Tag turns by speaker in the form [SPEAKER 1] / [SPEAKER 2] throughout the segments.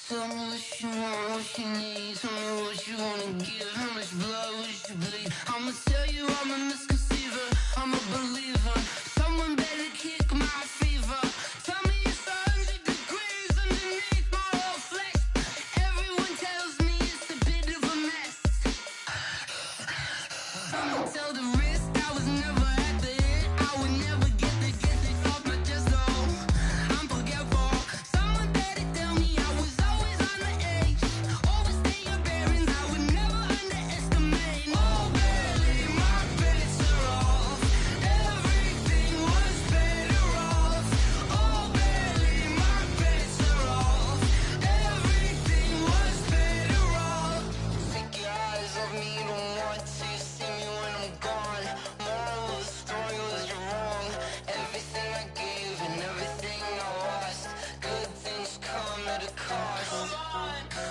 [SPEAKER 1] Tell me what you want, what you need. Tell me what you wanna give. How much blood would you bleed? I'ma tell you I'm a misconceiver. I'm a believer. Someone better kick my fever. Tell me it's 100 degrees underneath my whole flesh. Everyone tells me it's a bit of a mess. I'ma tell the risk I was never at the end. I would never get this off my chest. Oh, I'm forgetful. Someone better tell me I was always on the edge. Overstay your bearings, I would never underestimate. Oh, barely, my bets are off. Everything was better off. Oh, barely, my bets are off. Everything was better off. Take your eyes off me, don't want to see me when I'm gone. Moral of the story was you're wrong. Everything I gave and everything I lost. Good things come at a cost.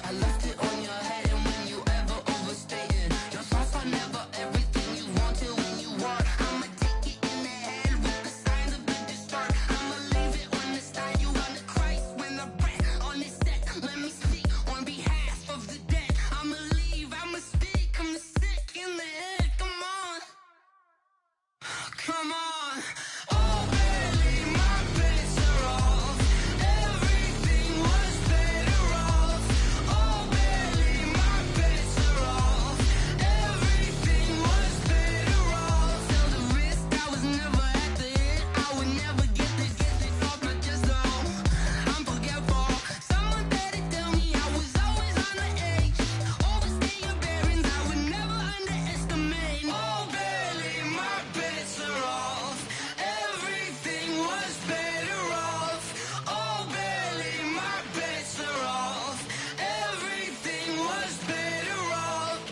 [SPEAKER 1] I left it on your head, and when you ever overstay it, your thoughts are never everything you wanted when you want. I'ma take it in the head with the signs of the distort. I'ma leave it on the side. You on the Christ when the breath on this set. Let me speak on behalf of the dead. I'ma leave, I'ma speak. I'm the sick in the head. Come on, come on. Oh, barely, my bets are off. Everything was better off. Oh, barely, my bets are off. Everything was better off. Tell the risk I was never at the end. I would never get this off my chest. Oh, I'm forgetful. Someone better tell me I was always on the edge. Overstay your bearings, I would never underestimate. Oh, barely, my bets are off. Everything was better off. Oh, barely, my bets are off. Everything was better off.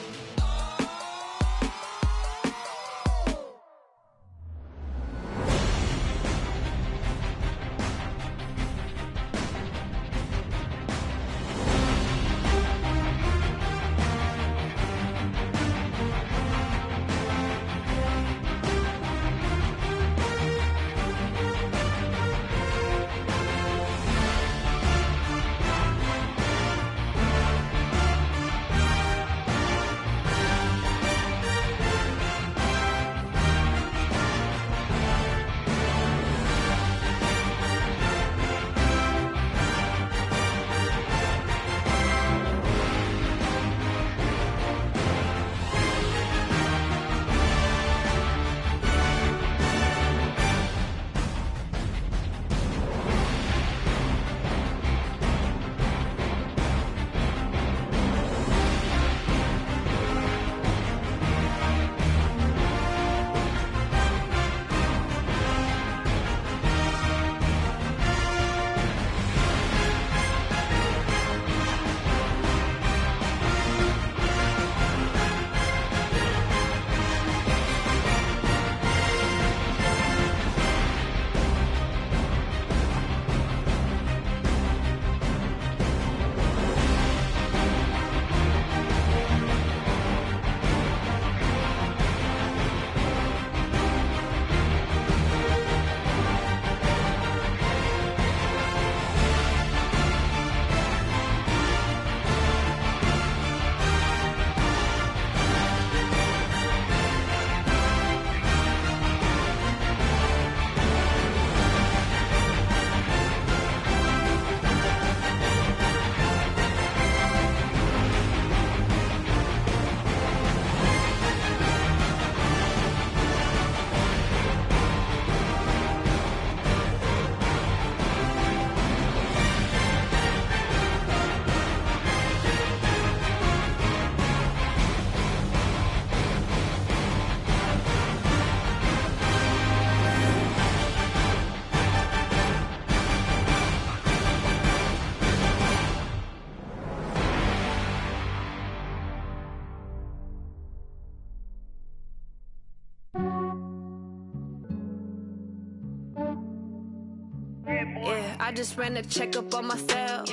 [SPEAKER 2] Yeah, I just ran a checkup on myself.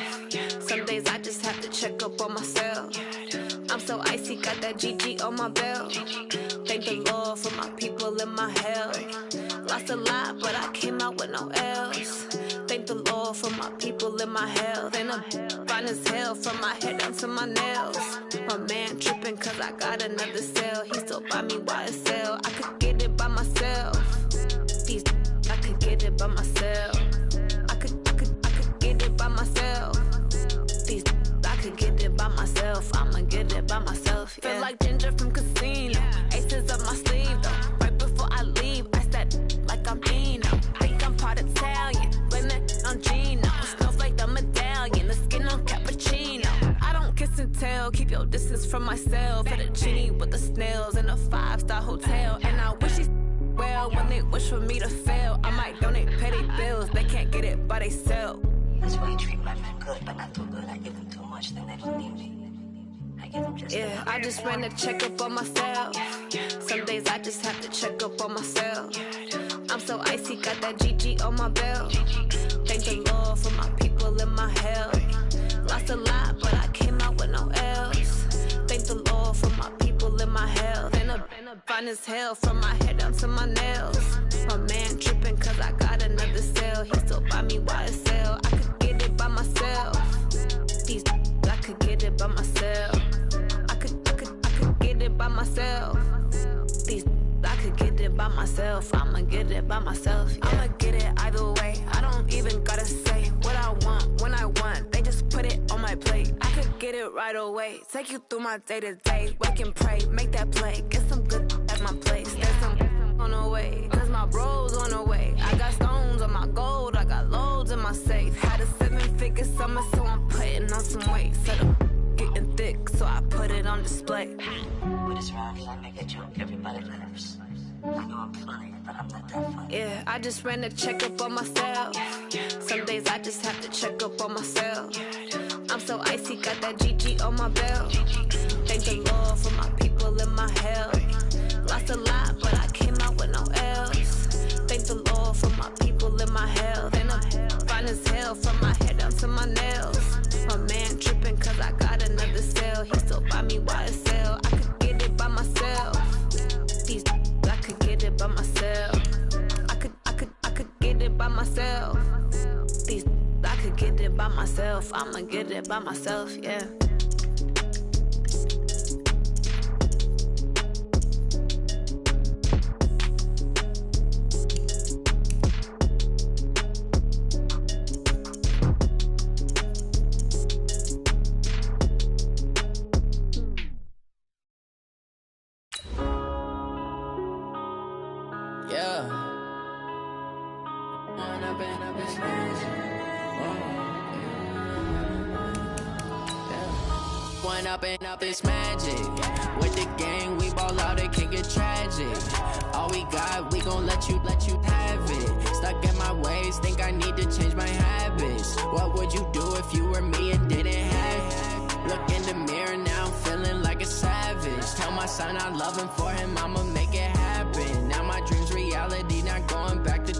[SPEAKER 2] Some days I just have to check up on myself. I'm so icy, got that GG on my belt. Thank the Lord for my people and my health. Lost a lot, but I came out with no L's. Thank the Lord for my people and my health. And a fine as hell from my head down to my nails. My man tripping cause I got another sale. He still buy me YSL. I could get it by myself. These I could get it by myself. I could get it by myself. These I could get it by myself. I'ma get it by myself. Yeah. Feel like Ginger from Casino. Aces up my sleeve though. Right before I leave, I said like I'm Dino. Think I'm part Italian. Blame it on Gino. Snowflake the medallion. The skin on cappuccino. I don't kiss and tell. Keep your distance from myself. At a genie with the snails in a 5-star hotel. And I wish he's well when they wish for me to fail. I might donate petty bills. They can't get it by they sell.
[SPEAKER 3] That's why you treat my men good, but not too good. I give them too much, then they don't need me. I give them just
[SPEAKER 2] yeah, I just ran a checkup on myself. Some days I just have to check up on myself. I'm so icy, got that GG on my belt. Thank the Lord for my people in my health. Lost a lot, but I came out with no else. Thank the Lord for my people in my health. And a fine as hell from my head down to my nails. My man tripping cause I got another sale. He still buy me YSL. I could get it by myself. These I could get it by myself. I could get it by myself. These I could get it by myself. I'ma get it by myself. Yeah. I'ma get it either way. I don't even gotta say what I want when I want. They just put it on my plate. I could get it right away. Take you through my day to day. Wake and pray, make that play. Get some good at my place. There's some on the way, cause my bros on the way. I got stones on my gold. I got loads in my safe. Had a 7-figure summer, so I'm putting on some weight. Set up getting thick, so I put it on display.
[SPEAKER 3] with this round, cause I make a joke, everybody laughs. I know I'm funny, but I'm not that funny.
[SPEAKER 2] Yeah, I just ran a checkup on myself. Some days I just have to check up on myself. I'm so icy, got that GG on my belt. Thank the Lord for my people in my health. Lost a lot, but I came out with no else. Thank the Lord for my people in my health. And I'm fine as hell from my head down to my nails. My man tripping cause I got another sale. He still buy me YSL. I could get it by myself. These I could get it by myself. I could get it by myself. These I could get it by myself. I'ma get it by myself, yeah.
[SPEAKER 4] Up this magic. With the gang, we ball out, it can get tragic. All we got, we gon' let you have it. Stuck in my ways, think I need to change my habits. What would you do if you were me and didn't have it? Look in the mirror now, I'm feeling like a savage. Tell my son I love him, for him I'ma make it happen. Now my dream's reality, not going back to.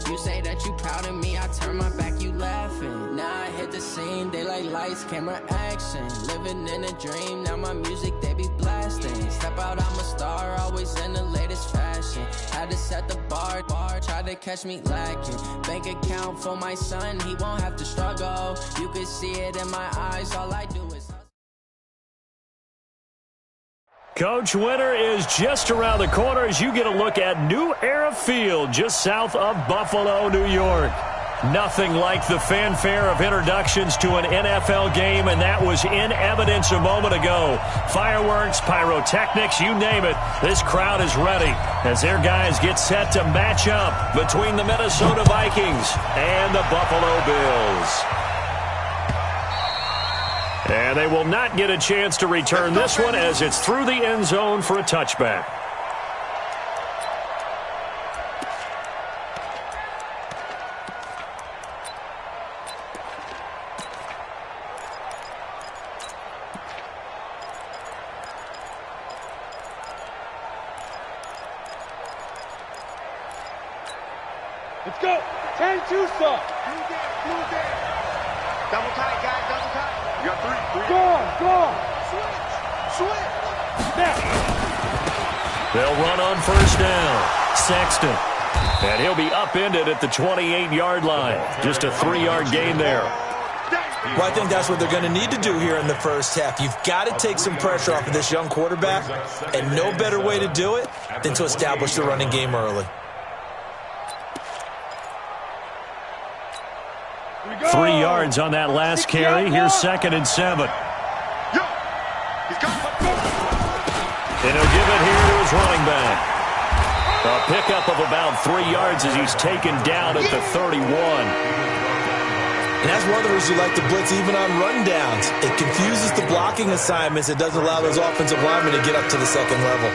[SPEAKER 4] You say that you proud of me, I turn my back, you laughing. Now I hit the scene, they like lights, camera, action. Living in a dream, now my music, they be blasting. Step out, I'm a star, always in the latest fashion. Had to set the bar, try to catch me lacking. Bank account for my son, he won't have to struggle. You can see it in my eyes, all I do is...
[SPEAKER 5] Coach, winter is just around the corner as you get a look at New Era Field just south of Buffalo, New York. Nothing like the fanfare of introductions to an NFL game, and that was in evidence a moment ago. Fireworks, pyrotechnics, you name it. This crowd is ready as their guys get set to match up between the Minnesota Vikings and the Buffalo Bills. And they will not get a chance to return this one as it's through the end zone for a touchback.
[SPEAKER 6] Let's go. 10-2 stop. Double tight, guys. Double tight. You got three. Go on. Switch. Snap.
[SPEAKER 5] They'll run on first down. Sexton. And he'll be upended at the 28-yard line. Just a 3-yard gain there.
[SPEAKER 7] Well, I think that's what they're going to need to do here in the first half. You've got to take some pressure off of this young quarterback, and no better way to do it than to establish the running game early.
[SPEAKER 5] 3 yards on that last carry. Here's 2nd and 7. And he'll give it here to his running back. A pickup of about 3 yards as he's taken down at the 31.
[SPEAKER 7] And that's one of the reasons you like to blitz even on rundowns. It confuses the blocking assignments. It doesn't allow those offensive linemen to get up to the second level.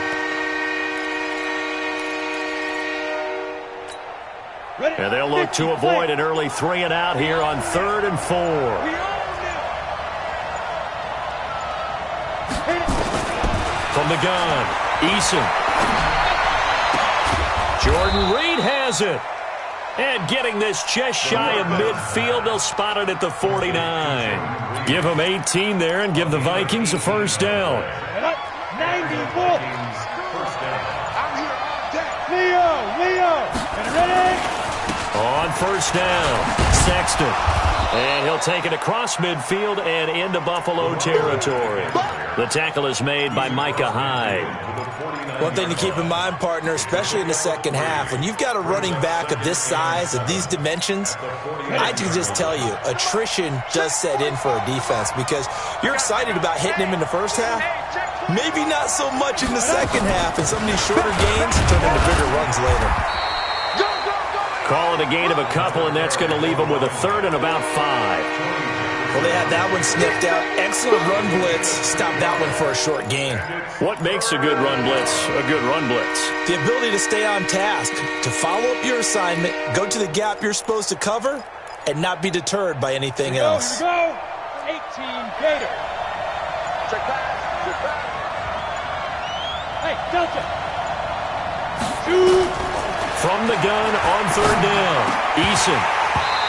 [SPEAKER 5] And they'll look to avoid an early 3 and out here on 3rd and 4. From the gun, Eason. Jordan Reed has it. And getting this just shy of midfield, they'll spot it at the 49. Give them 18 there and give the Vikings a first down.
[SPEAKER 6] 94. Leo. And ready.
[SPEAKER 5] On first down, Sexton. And he'll take it across midfield and into Buffalo territory. The tackle is made by Micah Hyde.
[SPEAKER 7] One thing to keep in mind, partner, especially in the second half, when you've got a running back of this size, of these dimensions, I can just tell you, attrition does set in for a defense because you're excited about hitting him in the first half. Maybe not so much in the second half, and some of these shorter gains turn into bigger runs later.
[SPEAKER 5] Call it a gain of a couple, and that's going to leave them with a 3rd and about 5.
[SPEAKER 7] Well, they had that one sniffed out. Excellent run blitz. Stop that one for a short gain.
[SPEAKER 5] What makes a good run blitz a good run blitz?
[SPEAKER 7] The ability to stay on task, to follow up your assignment, go to the gap you're supposed to cover, and not be deterred by anything else.
[SPEAKER 6] Here we go. 18 Gator. Check back. Hey, Delta. Shoot.
[SPEAKER 5] From the gun on 3rd down, Eason.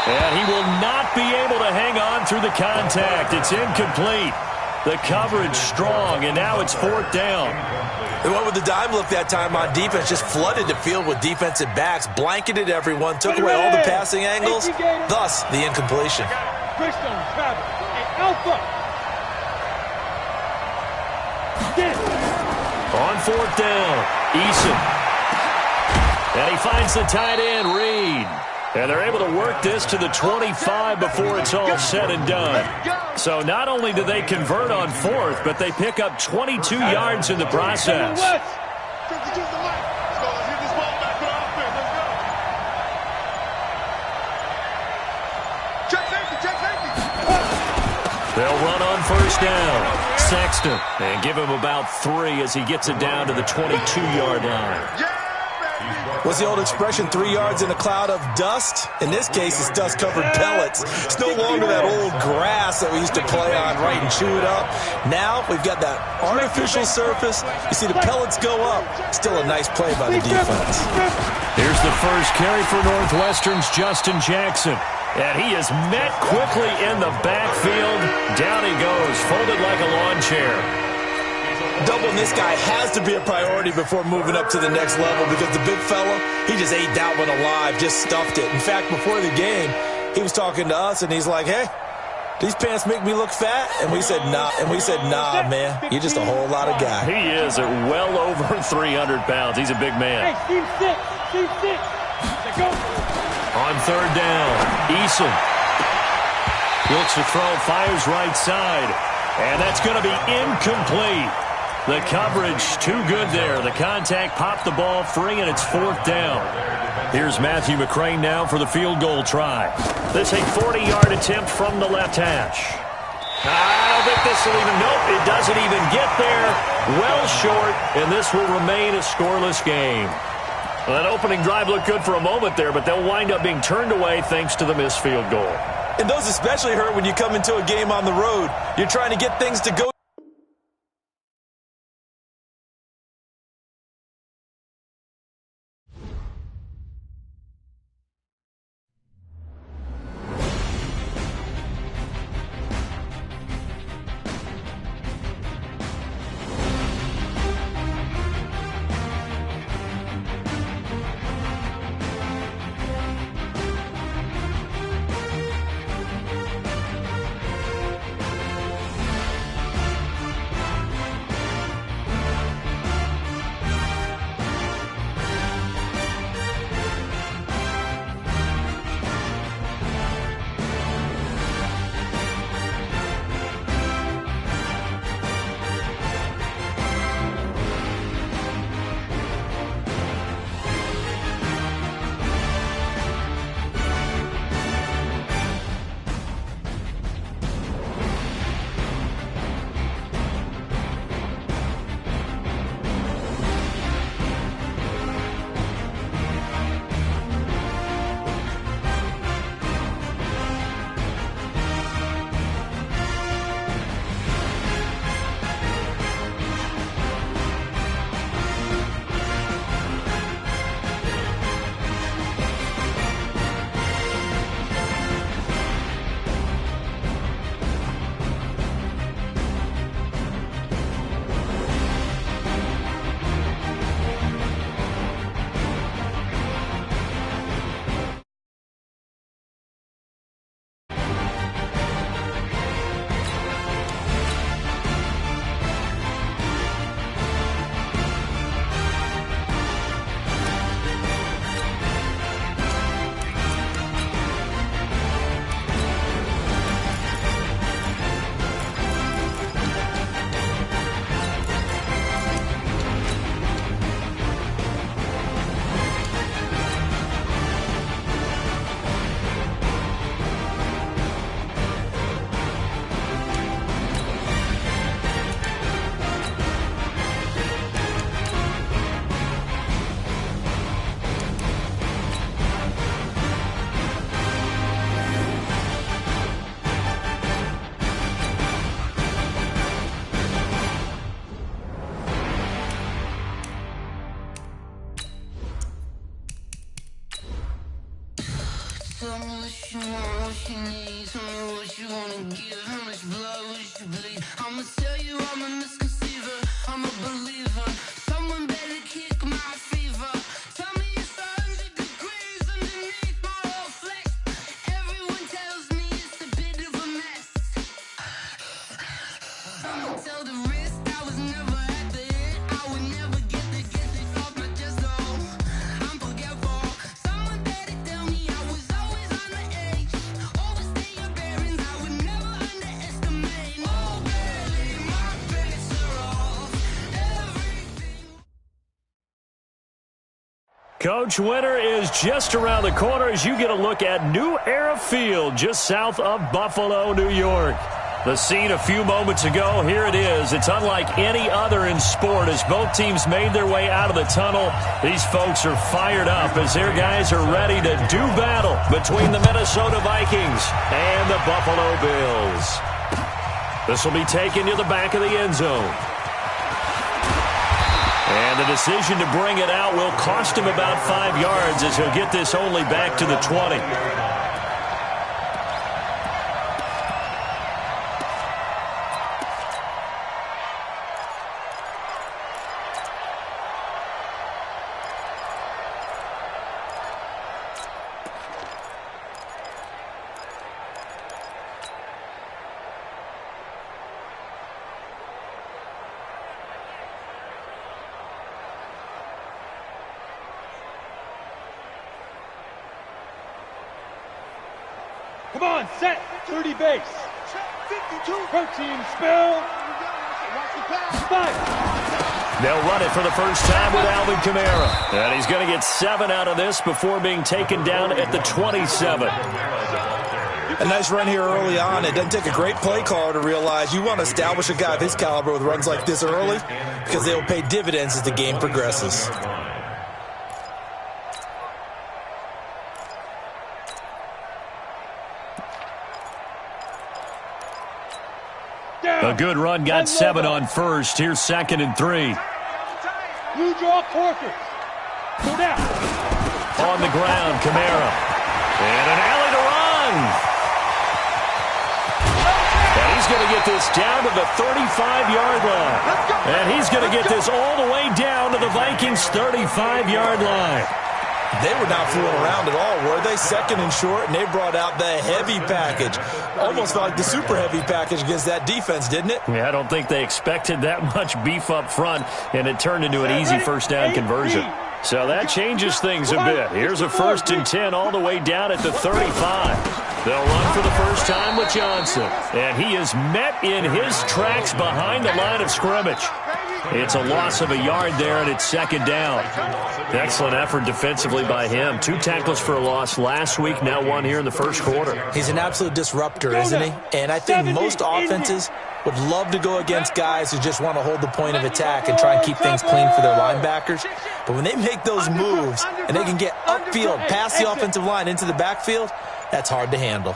[SPEAKER 5] And he will not be able to hang on through the contact. It's incomplete. The coverage strong, and now it's 4th down.
[SPEAKER 7] They went with the dime look that time on defense, just flooded the field with defensive backs, blanketed everyone, took away all the passing angles, thus the incompletion.
[SPEAKER 6] Christone Travis and Alpha.
[SPEAKER 5] On 4th down, Eason. And he finds the tight end, Reed. And they're able to work this to the 25 before it's all said and done. So not only do they convert on 4th, but they pick up 22 yards in the process. They'll run on first down. Sexton. And give him about 3 as he gets it down to the 22-yard line.
[SPEAKER 7] What's the old expression, 3 yards in a cloud of dust? In this case, it's dust-covered pellets. It's no longer that old grass that we used to play on, right, and chew it up. Now we've got that artificial surface. You see the pellets go up. Still a nice play by the defense.
[SPEAKER 5] Here's the first carry for Northwestern's Justin Jackson. And he is met quickly in the backfield. Down he goes, folded like a lawn chair.
[SPEAKER 7] Doubling this guy has to be a priority before moving up to the next level because the big fella, he just ate that one alive, just stuffed it. In fact, before the game, he was talking to us, and he's like, hey, these pants make me look fat? And we said, nah. And we said, nah, man, you're just a whole lot of guy.
[SPEAKER 5] He is at well over 300 pounds. He's a big man.
[SPEAKER 6] Hey, Team 6. Go.
[SPEAKER 5] On 3rd down, Eason. Looks to throw, fires right side. And that's going to be incomplete. The coverage too good there. The contact popped the ball free, and it's 4th down. Here's Matthew McCrane now for the field goal try. This a 40-yard attempt from the left hash. I don't think this will even, nope, it doesn't even get there. Well short, and this will remain a scoreless game. Well, that opening drive looked good for a moment there, but they'll wind up being turned away thanks to the missed field goal.
[SPEAKER 7] And those especially hurt when you come into a game on the road. You're trying to get things to go.
[SPEAKER 1] I'ma tell you I'm a misconceiver, I'm a believer. Someone better kick my fever. Tell me it's 100 degrees underneath my whole flesh. Everyone tells me it's a bit of a mess. I'ma tell the wrist I was never at the hit. I would never get the off my chest though. I'm forgetful. Someone better tell me I was always on the edge. Overstay your bearings, I would never underestimate. Oh baby, my bets are off. Everything.
[SPEAKER 5] Coach Winter is just around the corner as you get a look at New Era Field just south of Buffalo, New York. The scene a few moments ago, here it is. It's unlike any other in sport as both teams made their way out of the tunnel. These folks are fired up as their guys are ready to do battle between the Minnesota Vikings and the Buffalo Bills. This will be taken to the back of the end zone. And the decision to bring it out will cost him about 5 yards as he'll get this only back to the 20.
[SPEAKER 6] Come on, set. 30 base. 52. Protein spill. Spike.
[SPEAKER 5] They'll run it for the first time with Alvin Kamara. And he's going to get 7 out of this before being taken down at the 27.
[SPEAKER 7] A nice run here early on. It doesn't take a great play caller to realize you want to establish a guy of his caliber with runs like this early because they will pay dividends as the game progresses.
[SPEAKER 5] A good run, got 7 on first. Here's 2nd and 3.
[SPEAKER 6] Blue draw Corkers. Go down.
[SPEAKER 5] On the ground, Kamara. And an alley to run. And he's going to get this down to the 35-yard line. And he's going to get this all the way down to the Vikings' 35-yard line.
[SPEAKER 7] They were not fooling around at all, were they? 2nd and short, and they brought out the heavy package. Almost felt like the super heavy package against that defense, didn't it?
[SPEAKER 5] Yeah, I don't think they expected that much beef up front, and it turned into an easy first down conversion. So that changes things a bit. Here's a 1st and 10 all the way down at the 35. They'll run for the first time with Johnson, and he is met in his tracks behind the line of scrimmage. It's a loss of a yard there, and it's 2nd down. Excellent effort defensively by him. 2 tackles for a loss last week, now 1 here in the first quarter.
[SPEAKER 7] He's an absolute disruptor, isn't he? And I think most offenses would love to go against guys who just want to hold the point of attack and try and keep things clean for their linebackers. But when they make those moves and they can get upfield, past the offensive line into the backfield, that's hard to handle.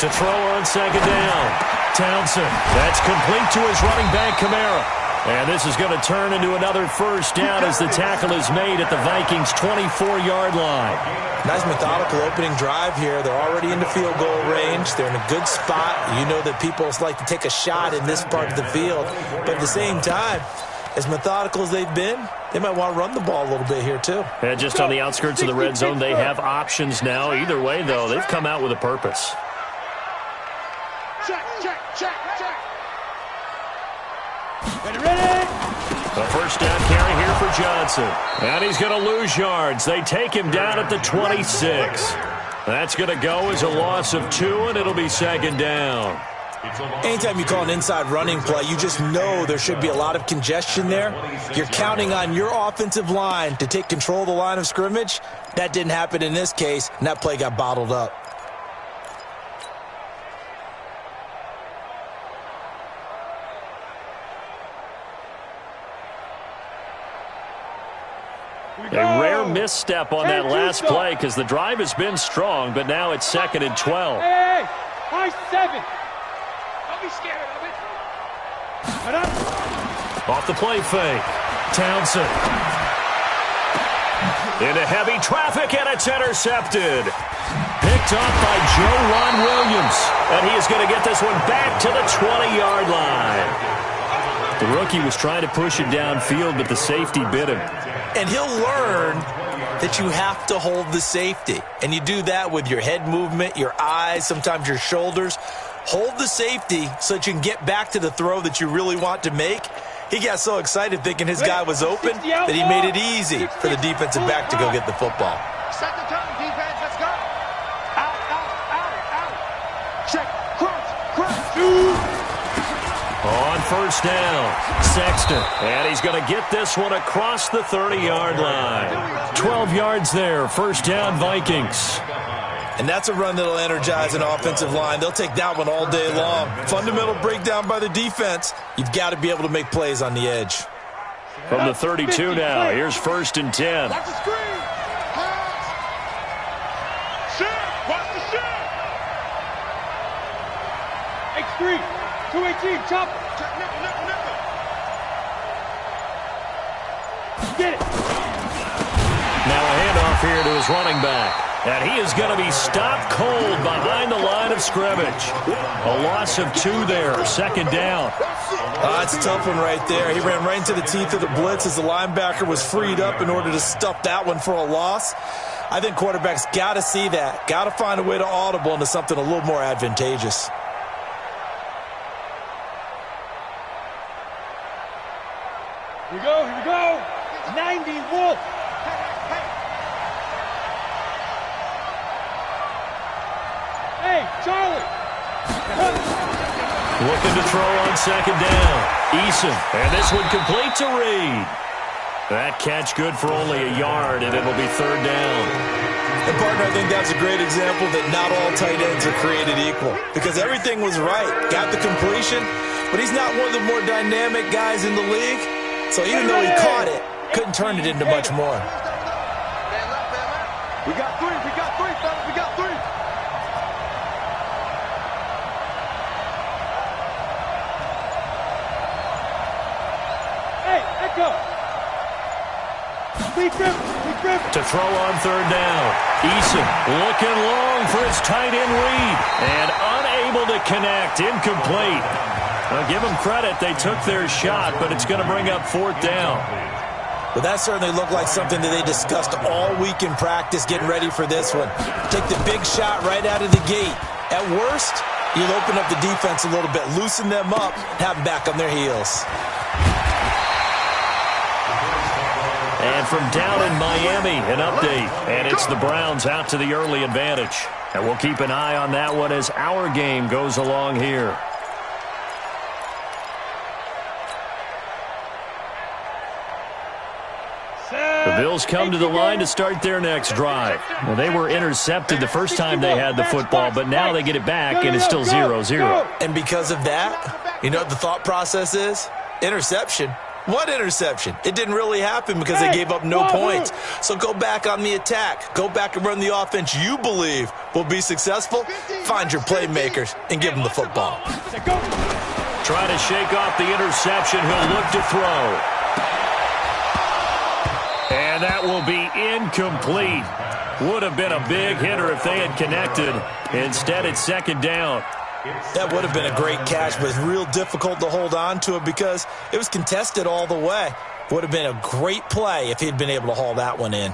[SPEAKER 5] To throw on 2nd down. Townsend. That's complete to his running back, Kamara. And this is going to turn into another first down as the tackle is made at the Vikings' 24-yard line.
[SPEAKER 7] Nice methodical opening drive here. They're already into field goal range. They're in a good spot. You know that people like to take a shot in this part of the field. But at the same time, as methodical as they've been, they might want to run the ball a little bit here too.
[SPEAKER 5] And just on the outskirts of the red zone, they have options now. Either way, though, they've come out with a purpose.
[SPEAKER 6] Check. Ready.
[SPEAKER 5] A first down carry here for Johnson. And he's going to lose yards. They take him down at the 26. That's going to go as a loss of 2, and it'll be 2nd down.
[SPEAKER 7] Anytime you call an inside running play, you just know there should be a lot of congestion there. You're counting on your offensive line to take control of the line of scrimmage. That didn't happen in this case, and that play got bottled up.
[SPEAKER 5] A rare misstep on that last play because the drive has been strong, but now it's 2nd and 12.
[SPEAKER 6] Hey, high 7. Don't be scared of it.
[SPEAKER 5] Off the play fake. Townsend. Into heavy traffic, and it's intercepted. Picked off by Joe Williams. And he is going to get this one back to the 20-yard line. The rookie was trying to push it downfield, but the safety bit him.
[SPEAKER 7] And he'll learn that you have to hold the safety. And you do that with your head movement, your eyes, sometimes your shoulders. Hold the safety so that you can get back to the throw that you really want to make. He got so excited thinking his guy was open that he made it easy for the defensive back to go get the football.
[SPEAKER 6] Set the tone, defense. Let's go. Out, out, out, out. Check. Crunch.
[SPEAKER 5] On first down, Sexton. And he's going to get this one across the 30-yard line. 12 yards there. First down, Vikings.
[SPEAKER 7] And that's a run that'll energize an offensive line. They'll take that one all day long. Fundamental breakdown by the defense. You've got to be able to make plays on the edge.
[SPEAKER 5] From the 32 now, here's first and 10.
[SPEAKER 6] Watch the screen. Shit. Watch the shit. X3. 218. Chop. Nickel. Get it.
[SPEAKER 5] Now a handoff here to his running back. And he is going to be stopped cold behind the line of scrimmage. A loss of 2 there, second down.
[SPEAKER 7] That's a tough one right there. He ran right into the teeth of the blitz as the linebacker was freed up in order to stuff that one for a loss. I think quarterbacks got to see that. Got to find a way to audible into something a little more advantageous.
[SPEAKER 6] Here we go. 90 Wolf. Hey, Charlie.
[SPEAKER 5] Looking to throw on second down. Eason. And this one complete to Reed. That catch good for only a yard, and it'll be third down.
[SPEAKER 7] And, partner, I think that's a great example that not all tight ends are created equal. Because everything was right. Got the completion, but he's not one of the more dynamic guys in the league. So even though he caught it, couldn't turn it into much more.
[SPEAKER 6] We got three, fellas. We got three. Hey, Echo. Big grip.
[SPEAKER 5] To throw on third down. Eason looking long for his tight end Reed. And unable to connect. Incomplete. Well, give them credit. They took their shot, but it's going to bring up fourth down.
[SPEAKER 7] Well, that certainly looked like something that they discussed all week in practice getting ready for this one. Take the big shot right out of the gate. At worst, you'll open up the defense a little bit, loosen them up, have them back on their heels.
[SPEAKER 5] And from down in Miami, an update. And it's the Browns out to the early advantage. And we'll keep an eye on that one as our game goes along here. The Bills come to the line to start their next drive. Well, they were intercepted the first time they had the football, but now they get it back, and it's still 0-0.
[SPEAKER 7] And because of that, you know what the thought process is? Interception. What interception? It didn't really happen because they gave up no points. So go back on the attack. Go back and run the offense you believe will be successful. Find your playmakers and give them the football.
[SPEAKER 5] Trying to shake off the interception. He'll look to throw. And that will be incomplete. Would have been a big hitter if they had connected. Instead, it's second down.
[SPEAKER 7] That would have been a great catch, but it's real difficult to hold on to it because it was contested all the way. Would have been a great play if he'd been able to haul that one in.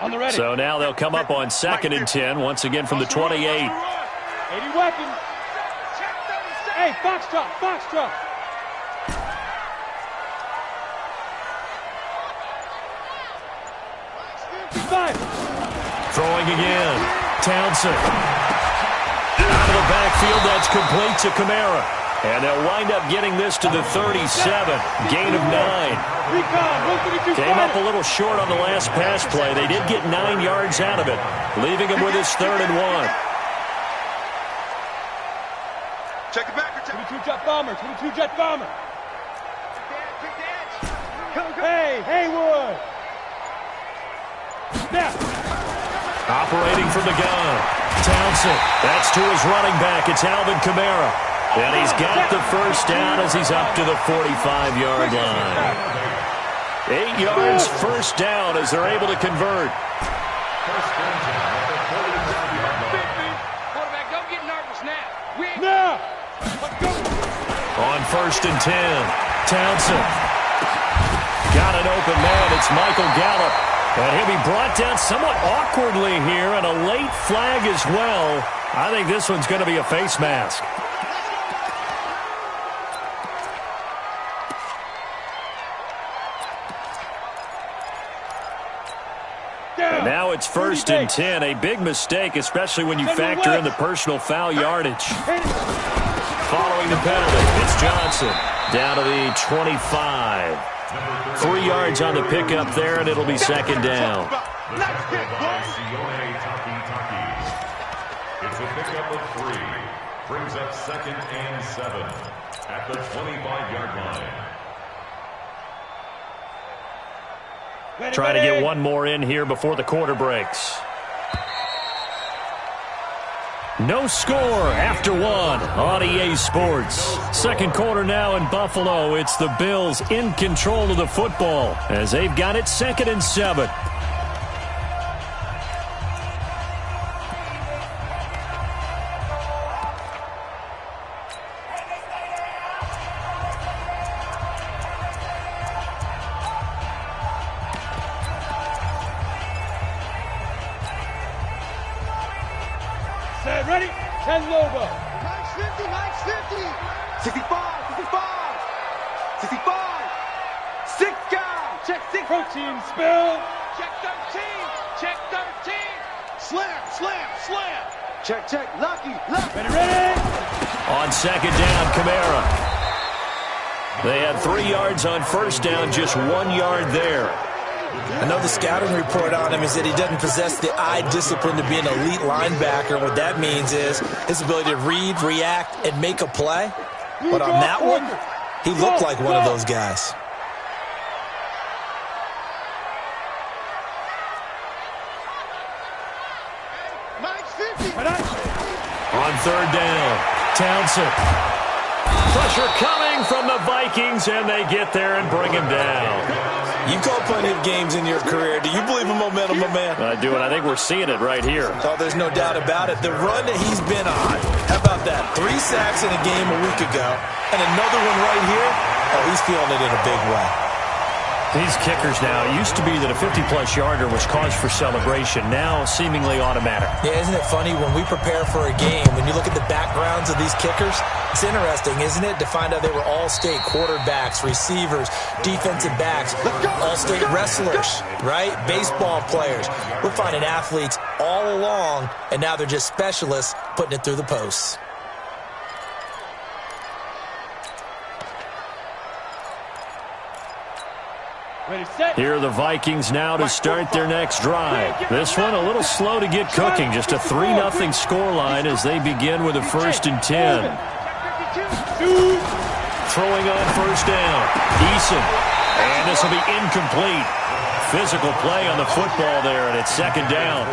[SPEAKER 6] On the ready.
[SPEAKER 5] So now they'll come up on second and 10, once again from the 28.
[SPEAKER 6] 80 weapons. Hey, Foxtrot.
[SPEAKER 5] Throwing again. Townsend. Out of the backfield, that's complete to Kamara. And they'll wind up getting this to the 37. Gain of 9. Came up a little short on the last pass play. They did get 9 yards out of it, leaving him with his 3rd and 1.
[SPEAKER 6] Check it back. 22 jet bomber. Hey, Haywood. Now.
[SPEAKER 5] Operating from the gun. Townsend. That's to his running back. It's Alvin Kamara. And he's got the first down as he's up to the 45-yard line. 8 yards, first down as they're able to convert.
[SPEAKER 6] Quarterback, don't get nervous now.
[SPEAKER 5] On first and 10, Townsend. Got an open man. It's Michael Gallup. And he'll be brought down somewhat awkwardly here, and a late flag as well. I think this one's going to be a face mask. And now it's first and 10. A big mistake, especially when you factor in the personal foul yardage. Following the penalty, it's Johnson down to the 25. 3 yards on the pickup there, and it'll be second down.
[SPEAKER 8] It's a pickup of 3. Brings up second and 7 at the 25-yard line.
[SPEAKER 5] Trying to get one more in here before the quarter breaks. No score after one on EA Sports. Second quarter now in Buffalo. It's the Bills in control of the football as they've got it second and 7.
[SPEAKER 6] Ready? 10 Lobo. Mike's 50, Mike's 50. 65, 65. 65. 6 guys. Check 6. Protein spill. Check 13. Check 13. Slam, slam, slam. Check, check. Lucky, lucky. Ready, ready.
[SPEAKER 5] On second down, Kamara. They had 3 yards on first down, just 1 yard there.
[SPEAKER 7] I know the scouting report on him is that he doesn't possess the eye discipline to be an elite linebacker. What that means is his ability to read, react, and make a play. But on that one, he looked like one of those guys.
[SPEAKER 5] On third down, Townsend. Pressure coming from the Vikings, and they get there and bring him down.
[SPEAKER 7] You call plenty of games in your career. Do you believe in momentum, my man?
[SPEAKER 5] I do, and I think we're seeing it right here.
[SPEAKER 7] Oh, there's no doubt about it. The run that he's been on, how about that? 3 sacks in a game a week ago, and another one right here. Oh, he's feeling it in a big way.
[SPEAKER 5] These kickers now, it used to be that a 50-plus yarder was cause for celebration. Now, seemingly automatic.
[SPEAKER 7] Yeah, isn't it funny when we prepare for a game, when you look at the backgrounds of these kickers, it's interesting, isn't it, to find out they were all-state quarterbacks, receivers, defensive backs, all-state wrestlers, right? Baseball players. We're finding athletes all along, and now they're just specialists putting it through the posts.
[SPEAKER 5] Here are the Vikings now to start their next drive. This one a little slow to get cooking. Just a 3-0 scoreline as they begin with a first and 10. Throwing on first down. Eason. And this will be incomplete. Physical play on the football there, and it's second down.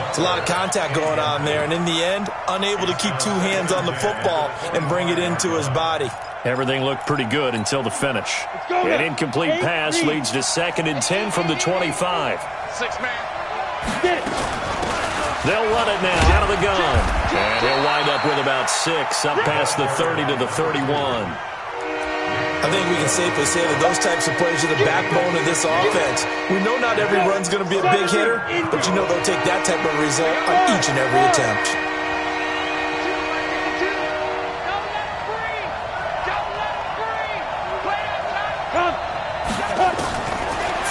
[SPEAKER 7] It's a lot of contact going on there, and in the end, unable to keep 2 hands on the football and bring it into his body.
[SPEAKER 5] Everything looked pretty good until the finish. An incomplete pass leads to second and 10 from the 25.
[SPEAKER 6] 6-man.
[SPEAKER 5] They'll run it now out of the gun. And he'll wind up with about 6 up past the 30 to the 31.
[SPEAKER 7] I think we can safely say that those types of plays are the backbone of this offense. We know not every run's going to be a big hitter, but you know they'll take that type of result on each and every attempt.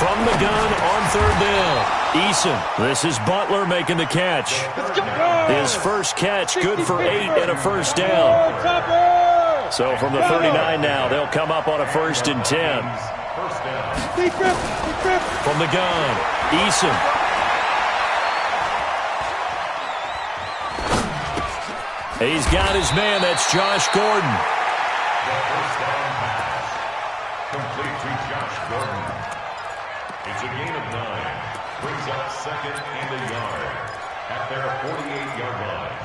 [SPEAKER 5] From the gun on third down, Eason. This is Butler making the catch. His first catch, good for 8 and a first down. So from the 39 now, they'll come up on a first and 10. From the gun, Eason. He's got his man. That's Josh Gordon.
[SPEAKER 8] Complete to Josh Gordon. It's a gain of 9. Brings up second and a yard at their 48-yard line.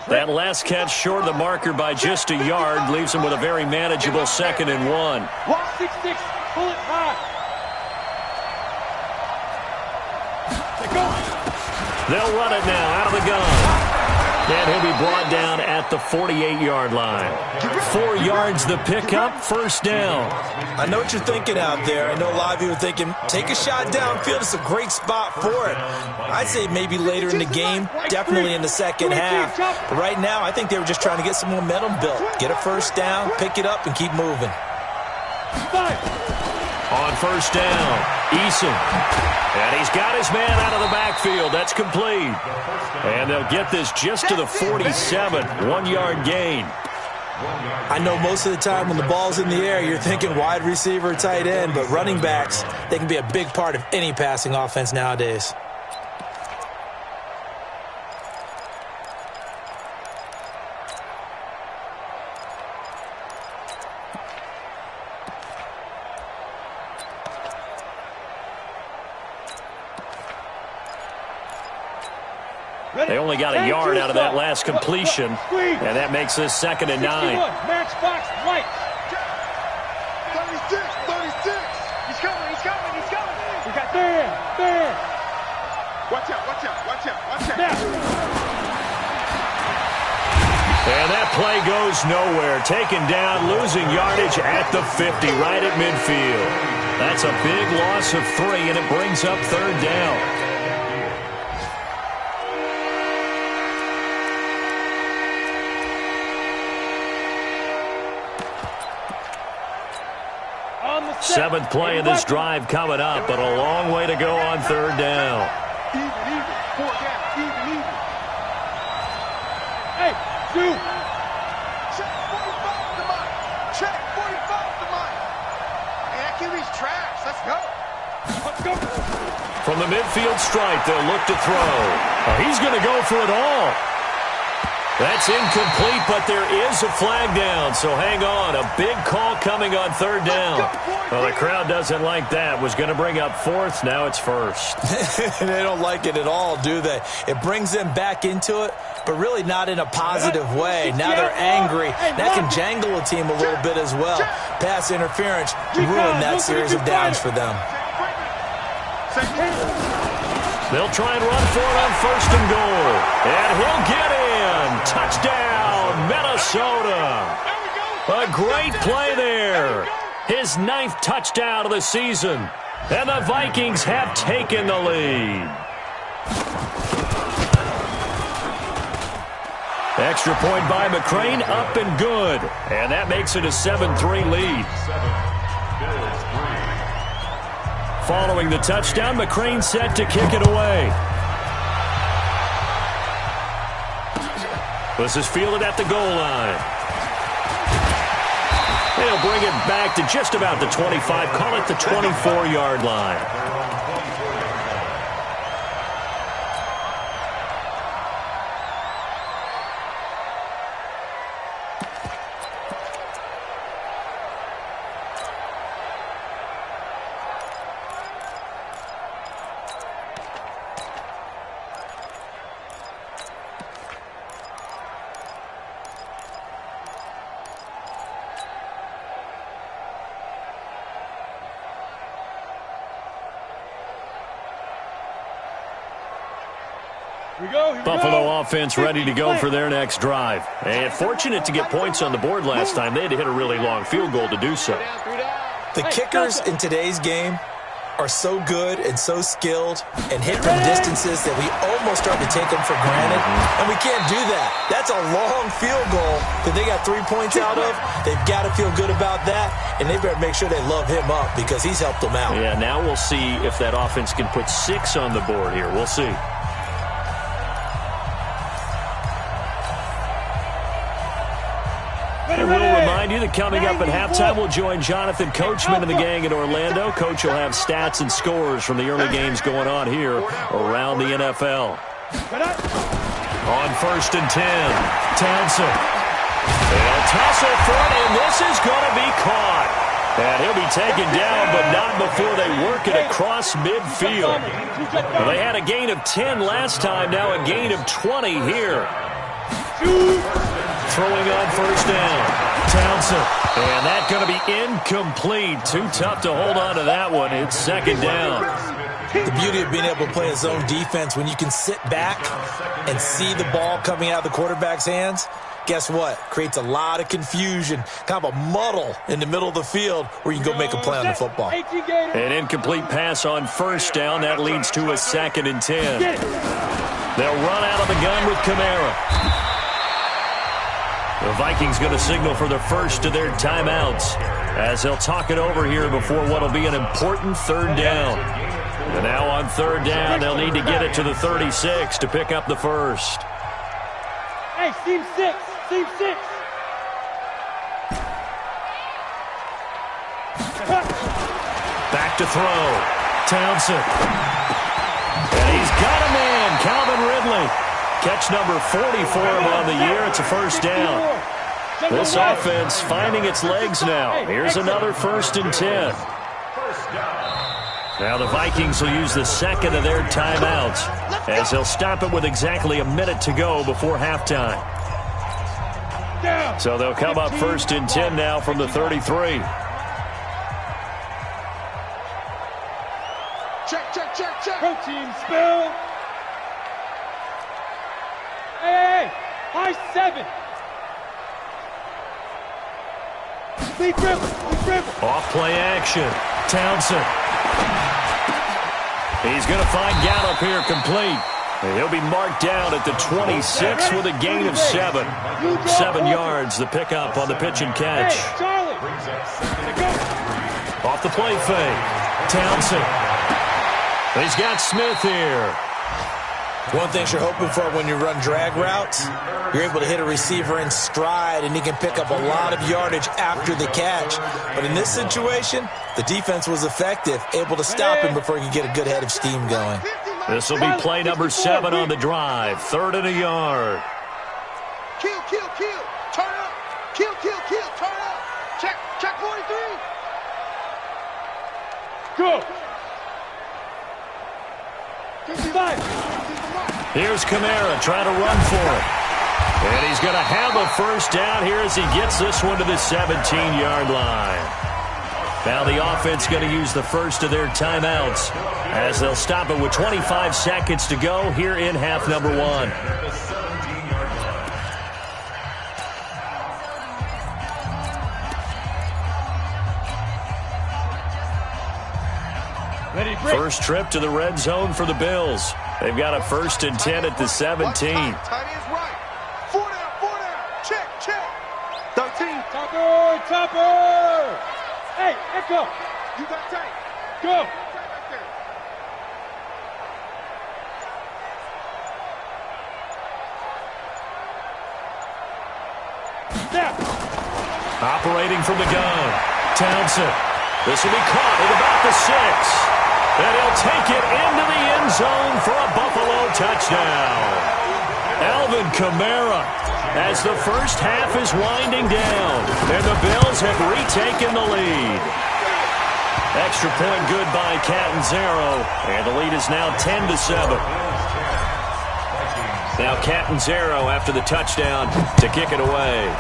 [SPEAKER 5] That last catch short of the marker by just a yard leaves him with a very manageable 2nd and 1.
[SPEAKER 6] 166, pull it high.
[SPEAKER 5] They'll run it now out of the gun. And he'll be brought down at the 48-yard line. 4 yards the pickup, 1st down.
[SPEAKER 7] I know what you're thinking out there. I know a lot of you are thinking, take a shot downfield. It's a great spot for it. I'd say maybe later in the game, definitely in the second half. But right now, I think they were just trying to get some momentum built. Get a 1st down, pick it up, and keep moving.
[SPEAKER 5] On 1st down, Eason. And he's got his man out of the backfield. That's complete. And they'll get this just to the 47, 1-yard gain.
[SPEAKER 7] I know most of the time when the ball's in the air, you're thinking wide receiver, tight end, but running backs, they can be a big part of any passing offense nowadays.
[SPEAKER 5] They only got a yard out of that last completion, and that makes this 2nd and 9.
[SPEAKER 6] Matchbox lights.
[SPEAKER 9] 36, 36. He's coming, he's coming, he's coming.
[SPEAKER 6] We got there.
[SPEAKER 9] Watch out, watch out, watch out, watch out.
[SPEAKER 6] Now.
[SPEAKER 5] And that play goes nowhere. Taken down, losing yardage at the 50, right at midfield. That's a big loss of 3, and it brings up 3rd down. Seventh play of this drive coming up, but a long way to go on 3rd down.
[SPEAKER 9] Even, 4 down, even.
[SPEAKER 6] Hey, shoot.
[SPEAKER 9] Check 45 to mine. Check 45 to mine. Man, that QB's trash. Let's go.
[SPEAKER 6] Let's go.
[SPEAKER 5] From the midfield stripe, they'll look to throw. He's going to go for it all. That's incomplete, but there is a flag down, so hang on. A big call coming on 3rd down. Well, the crowd doesn't like that. Was going to bring up 4th, now it's 1st.
[SPEAKER 7] They don't like it at all, do they? It brings them back into it, but really not in a positive way. Now they're angry. That can jangle a team a little bit as well. Pass interference ruined that series of downs for them.
[SPEAKER 5] They'll try and run for it on 1st and goal. And he'll get in. Touchdown, Minnesota. A great play there. His 9th touchdown of the season. And the Vikings have taken the lead. Extra point by McCrane, up and good. And that makes it a 7-3 lead. Following the touchdown, McCrane set to kick it away. This is fielded at the goal line. They'll bring it back to just about the 25, call it the 24-yard line. Buffalo offense ready to go for their next drive. And fortunate to get points on the board last time. They had to hit a really long field goal to do so.
[SPEAKER 7] The kickers in today's game are so good and so skilled and hit from distances that we almost start to take them for granted. And we can't do that. That's a long field goal that they got 3 points out of. They've got to feel good about that, and they better make sure they love him up because he's helped them out.
[SPEAKER 5] Yeah, now we'll see if that offense can put 6 on the board here. We'll see. And we'll remind you that coming up at halftime, we'll join Jonathan Coachman and the gang in Orlando. Coach will have stats and scores from the early games going on here around the NFL. On 1st and 10, Townsend. They'll tussle for it, and this is going to be caught. And he'll be taken down, but not before they work it across midfield. Well, they had a gain of 10 last time, now a gain of 20 here. Throwing on first down. Townsend. And that's going to be incomplete. Too tough to hold on to that one. It's second down.
[SPEAKER 7] The beauty of being able to play a zone defense, when you can sit back and see the ball coming out of the quarterback's hands, guess what? Creates a lot of confusion, kind of a muddle in the middle of the field where you can go make a play on the football.
[SPEAKER 5] An incomplete pass on first down. That leads to a 2nd and 10. They'll run out of the gun with Kamara. The Vikings going to signal for the first of their timeouts as they'll talk it over here before what will be an important 3rd down. And now on 3rd down, they'll need to get it to the 36 to pick up the first.
[SPEAKER 6] Hey, Team 6. Team 6.
[SPEAKER 5] Back to throw. Townsend. And he's got a man, Calvin Ridley. Catch number 40 for him on the year. It's a first down. This offense finding its legs now. Here's another 1st and 10. Now the Vikings will use the 2nd of their timeouts as they'll stop it with exactly a minute to go before halftime. So they'll come up 1st and 10 now from the 33.
[SPEAKER 6] Check. Protein spill. Hey, high 7. Lead dribble.
[SPEAKER 5] Off play action. Townsend. He's going to find Gallup here complete. And he'll be marked down at the 26 with a gain of 7. 7 yards, the pickup on the pitch and catch.
[SPEAKER 6] Hey, Charlie.
[SPEAKER 5] Off the play fake. Townsend. He's got Smith here.
[SPEAKER 7] One thing you're hoping for when you run drag routes, you're able to hit a receiver in stride, and he can pick up a lot of yardage after the catch. But in this situation, the defense was effective, able to stop him before he could get a good head of steam going.
[SPEAKER 5] This will be play number 7 on the drive. 3rd and a yard.
[SPEAKER 9] Kill. Turn up. Kill. Turn up. Check 43.
[SPEAKER 6] Go.
[SPEAKER 5] Here's Kamara trying to run for it. And he's going to have a first down here as he gets this one to the 17-yard line. Now the offense going to use the first of their timeouts as they'll stop it with 25 seconds to go here in half number 1. First trip to the red zone for the Bills. They've got a 1st and 10 at the 17.
[SPEAKER 9] Tight end's right. 4 down. Check. 13.
[SPEAKER 6] Topper. Hey, Echo.
[SPEAKER 9] You got tight.
[SPEAKER 6] Go. Snap.
[SPEAKER 5] Operating from the gun. Townsend. This will be caught at about the 6. And he'll take it into the end zone for a Buffalo touchdown. Alvin Kamara as the first half is winding down. And the Bills have retaken the lead. Extra point good by Catanzaro. And the lead is now 10-7. Now Catanzaro after the touchdown to kick it away.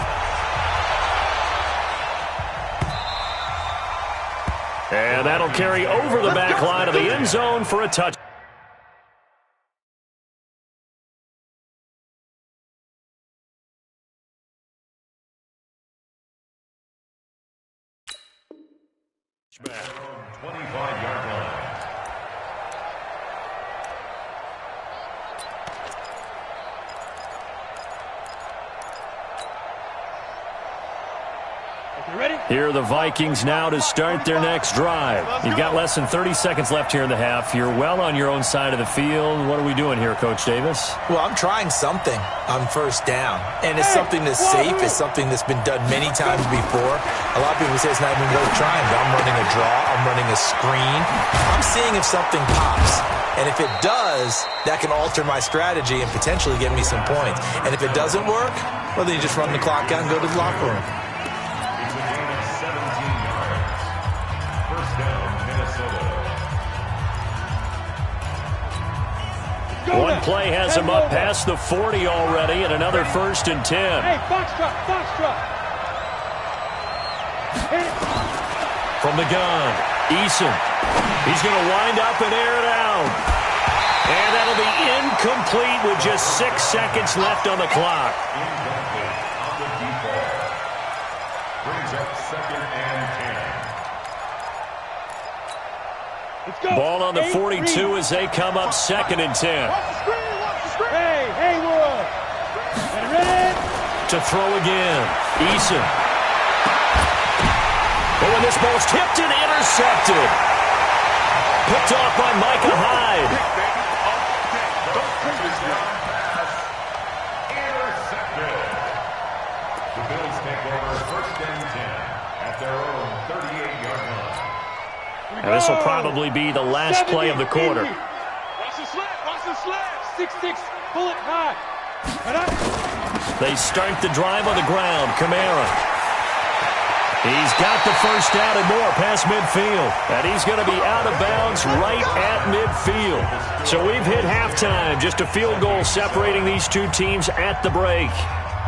[SPEAKER 5] And that'll carry over the back line of the end zone for a touchdown.
[SPEAKER 8] Back from 25-yard line.
[SPEAKER 6] Ready?
[SPEAKER 5] Here are the Vikings now to start their next drive. You've got less than 30 seconds left here in the half. You're well on your own side of the field. What are we doing here, Coach Davis?
[SPEAKER 7] Well, I'm trying something on first down, and it's something that's safe. It's something that's been done many times before. A lot of people say it's not even worth trying, but I'm running a draw. I'm running a screen. I'm seeing if something pops. And if it does, that can alter my strategy and potentially get me some points. And if it doesn't work, well, then you just run the clock out and go to the locker room.
[SPEAKER 5] One play has him up past the 40 already, and another 1st and 10.
[SPEAKER 6] Hey, foxtrot.
[SPEAKER 5] From the gun, Eason. He's going to wind up and air it out. And that'll be incomplete with just 6 seconds left on the clock.
[SPEAKER 8] Incomplete on the default. Brings up 2nd and 10.
[SPEAKER 6] Let's go.
[SPEAKER 5] Ball on the 42 as they come up 2nd and 10.
[SPEAKER 6] Watch the screen. Hey, Haywood. Ready?
[SPEAKER 5] To throw again, Eason. But when this ball's tipped and intercepted. Picked off by Micah Hyde.
[SPEAKER 8] Intercepted. The Bills take over 1st and 10 at their own 38-yard line.
[SPEAKER 5] And this will probably be the last play of the quarter.
[SPEAKER 6] Watch the slap. 6'6", pull it high.
[SPEAKER 5] They start the drive on the ground. Kamara. He's got the first down and more past midfield. And he's going to be out of bounds right at midfield. So we've hit halftime. Just a field goal separating these two teams at the break.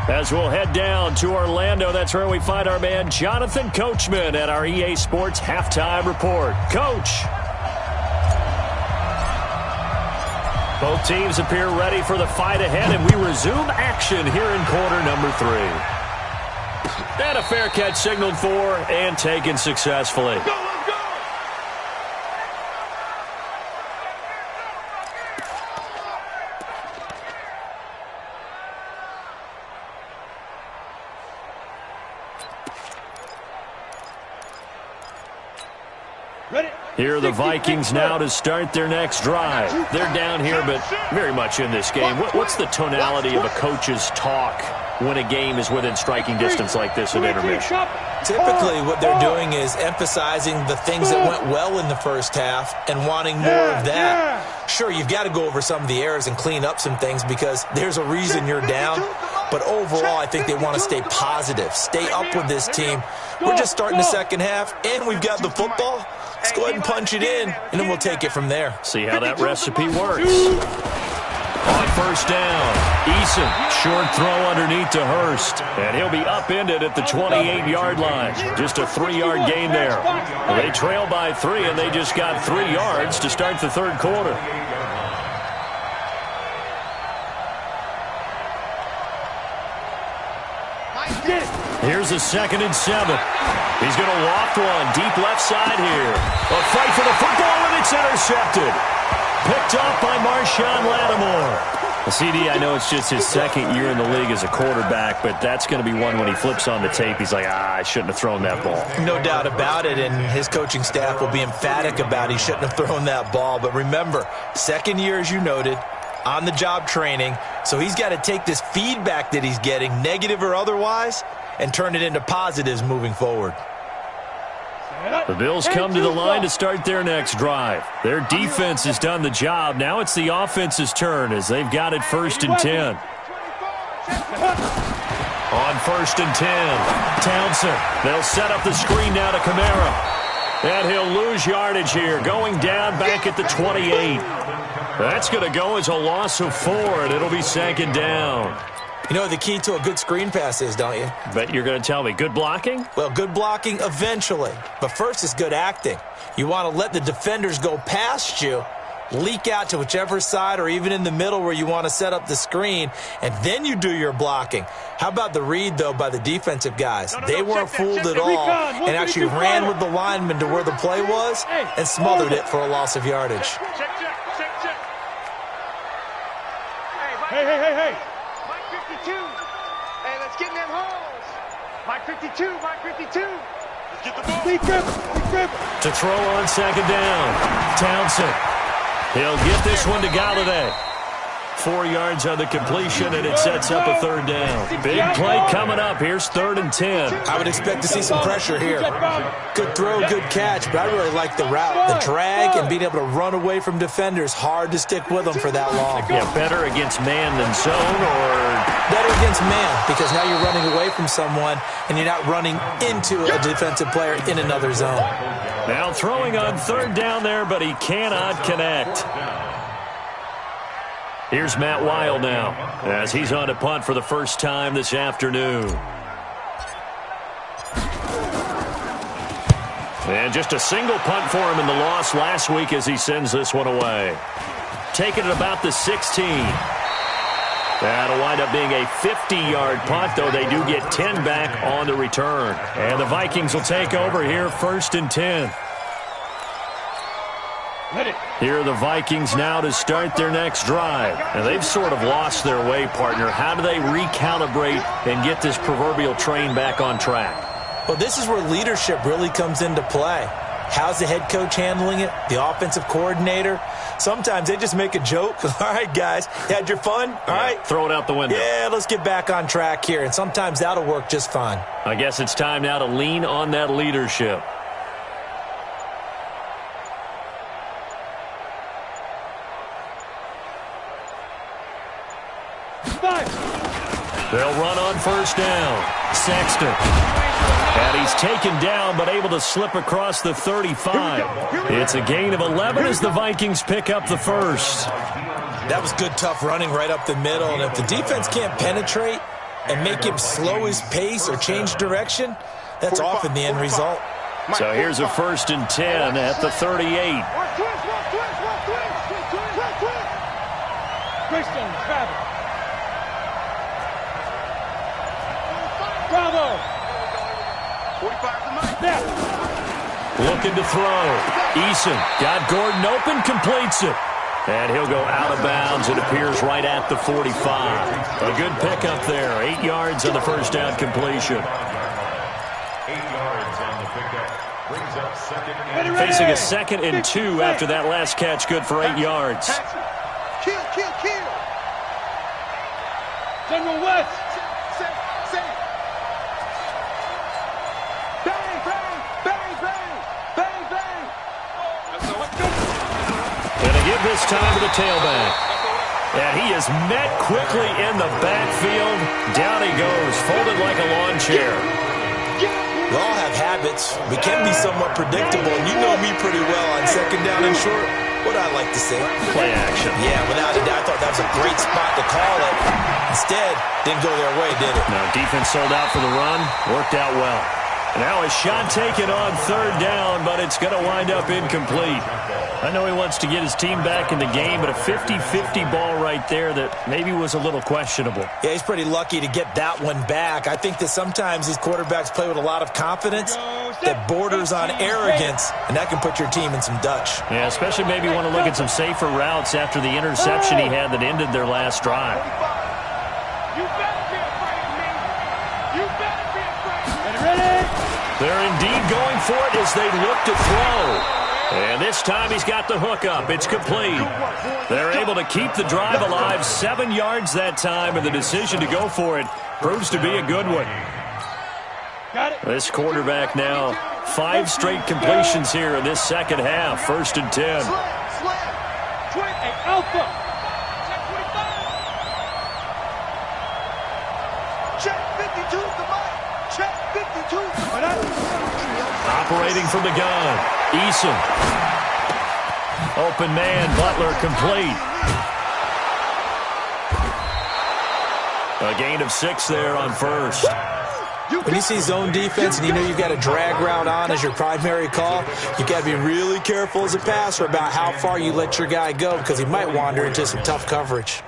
[SPEAKER 5] As we'll head down to Orlando, that's where we find our man Jonathan Coachman at our EA Sports Halftime Report. Coach. Both teams appear ready for the fight ahead, and we resume action here in quarter number 3. And a fair catch signaled for and taken successfully.
[SPEAKER 6] Let's go. Ready?
[SPEAKER 5] Here are the Vikings now to start their next drive. They're down here, but very much in this game. What's the tonality of a coach's talk when a game is within striking distance like this at intermission?
[SPEAKER 7] Typically, what they're doing is emphasizing the things that went well in the first half and wanting more of that. Sure, you've got to go over some of the errors and clean up some things because there's a reason you're down. But overall, I think they want to stay positive, stay up with this team. We're just starting the second half, and we've got the football. Let's go ahead and punch it in, and then we'll take it from there.
[SPEAKER 5] See how that recipe works. On first down, Eason, short throw underneath to Hurst. And he'll be upended at the 28-yard line. Just a 3-yard gain there. They trail by 3, and they just got 3 yards to start the third quarter. Here's a 2nd and 7. He's going to loft one deep left side here. A fight for the football, and it's intercepted. Picked off by Marshawn Lattimore. CD, I know it's just his 2nd year in the league as a quarterback, but that's going to be one when he flips on the tape. He's like, I shouldn't have thrown that ball.
[SPEAKER 7] No doubt about it, and his coaching staff will be emphatic about he shouldn't have thrown that ball. But remember, 2nd year, as you noted, on-the-job training, so he's got to take this feedback that he's getting, negative or otherwise, and turn it into positives moving forward.
[SPEAKER 5] The Bills come to the line to start their next drive. Their defense has done the job. Now it's the offense's turn as they've got it 1st and 10. On 1st and 10, Townsend. They'll set up the screen now to Kamara. And he'll lose yardage here, going down back at the 28. That's going to go as a loss of 4, and it'll be 2nd down.
[SPEAKER 7] You know what the key to a good screen pass is, don't you?
[SPEAKER 5] Bet you're going to tell me good blocking?
[SPEAKER 7] Well, good blocking eventually. But first is good acting. You want to let the defenders go past you, leak out to whichever side or even in the middle where you want to set up the screen, and then you do your blocking. How about the read, though, by the defensive guys? They weren't fooled at all and actually ran with the lineman to where the play was and smothered it for a loss of yardage.
[SPEAKER 6] Hey. Mike 52. Hey, let's get in them holes. Mike 52. Let's get the ball. Deep dribble.
[SPEAKER 5] To throw on 2nd down, Townsend. He'll get this one to Galladay. 4 yards on the completion, and it sets up a 3rd down. Big play coming up. Here's 3rd and 10.
[SPEAKER 7] I would expect to see some pressure here. Good throw, good catch, but I really like the route. The drag and being able to run away from defenders. Hard to stick with them for that long.
[SPEAKER 5] Yeah, better against man than zone, or
[SPEAKER 7] better against man, because now you're running away from someone and you're not running into a defensive player in another zone.
[SPEAKER 5] Now throwing on 3rd down there, but he cannot connect. Here's Matt Weil now as he's on to punt for the first time this afternoon. And just a single punt for him in the loss last week as he sends this one away. Taking it about the 16. That'll wind up being a 50-yard punt, though they do get 10 back on the return. And the Vikings will take over here, 1st and 10. Here are the Vikings now to start their next drive. And they've sort of lost their way, partner. How do they recalibrate and get this proverbial train back on track?
[SPEAKER 7] Well, this is where leadership really comes into play. How's the head coach handling it? The offensive coordinator? Sometimes they just make a joke. All right, guys, you had your fun? All right.
[SPEAKER 5] Throw it out the window.
[SPEAKER 7] Yeah, let's get back on track here. And sometimes that'll work just fine.
[SPEAKER 5] I guess it's time now to lean on that leadership. They'll run on 1st down. Sexton. And he's taken down, but able to slip across the 35. It's a gain of 11 as the Vikings pick up the first.
[SPEAKER 7] That was good, tough running right up the middle. And if the defense can't penetrate and make him slow his pace or change direction, that's often the end result.
[SPEAKER 5] So here's a 1st and 10 at the 38.
[SPEAKER 6] Christian, travel. Bravo.
[SPEAKER 9] 45 to Mike.
[SPEAKER 5] Looking to throw. Eason got Gordon open, completes it. And he'll go out of bounds. It appears right at the 45. A good pickup there. 8 yards on the first down completion.
[SPEAKER 8] 8 yards on the pickup. Brings up 2nd and
[SPEAKER 5] Facing a 2nd and 2 after that last catch. Good for 8 yards.
[SPEAKER 9] Kill, kill, kill.
[SPEAKER 6] General West.
[SPEAKER 9] Say. Bang, bang, bang, bang, bang, bang.
[SPEAKER 5] Gonna give this time to the tailback. And he is met quickly in the backfield. Down he goes, folded like a lawn chair.
[SPEAKER 7] We all have habits. We can be somewhat predictable. And you know me pretty well on 2nd down and short. What I like to say?
[SPEAKER 5] Play action.
[SPEAKER 7] Yeah, without a doubt, I thought that was a great spot to call it. Instead, didn't go their way, did it?
[SPEAKER 5] No, defense sold out for the run. Worked out well. Now a shot taken on 3rd down, but it's going to wind up incomplete. I know he wants to get his team back in the game, but a 50-50 ball right there that maybe was a little questionable.
[SPEAKER 7] Yeah, he's pretty lucky to get that one back. I think that sometimes these quarterbacks play with a lot of confidence that borders on arrogance, and that can put your team in some Dutch.
[SPEAKER 5] Yeah, especially maybe want to look at some safer routes after the interception he had that ended their last drive.
[SPEAKER 6] You better be afraid of me. You better be afraid. Ready?
[SPEAKER 5] They're indeed going for it as they look to throw. And this time he's got the hook up. It's complete. They're able to keep the drive alive. 7 yards that time, and the decision to go for it proves to be a good one.
[SPEAKER 6] Got it.
[SPEAKER 5] This quarterback now, 5 straight completions here in this second half. 1st and 10.
[SPEAKER 6] Twin, a alpha.
[SPEAKER 9] Check 52 to Mike. Check 52 to Mike.
[SPEAKER 5] Operating from the gun. Eason. Open man, Butler complete. A gain of 6 there on 1st.
[SPEAKER 7] When you see zone defense and you know you've got a drag route on as your primary call, you've got to be really careful as a passer about how far you let your guy go because he might wander into some tough coverage.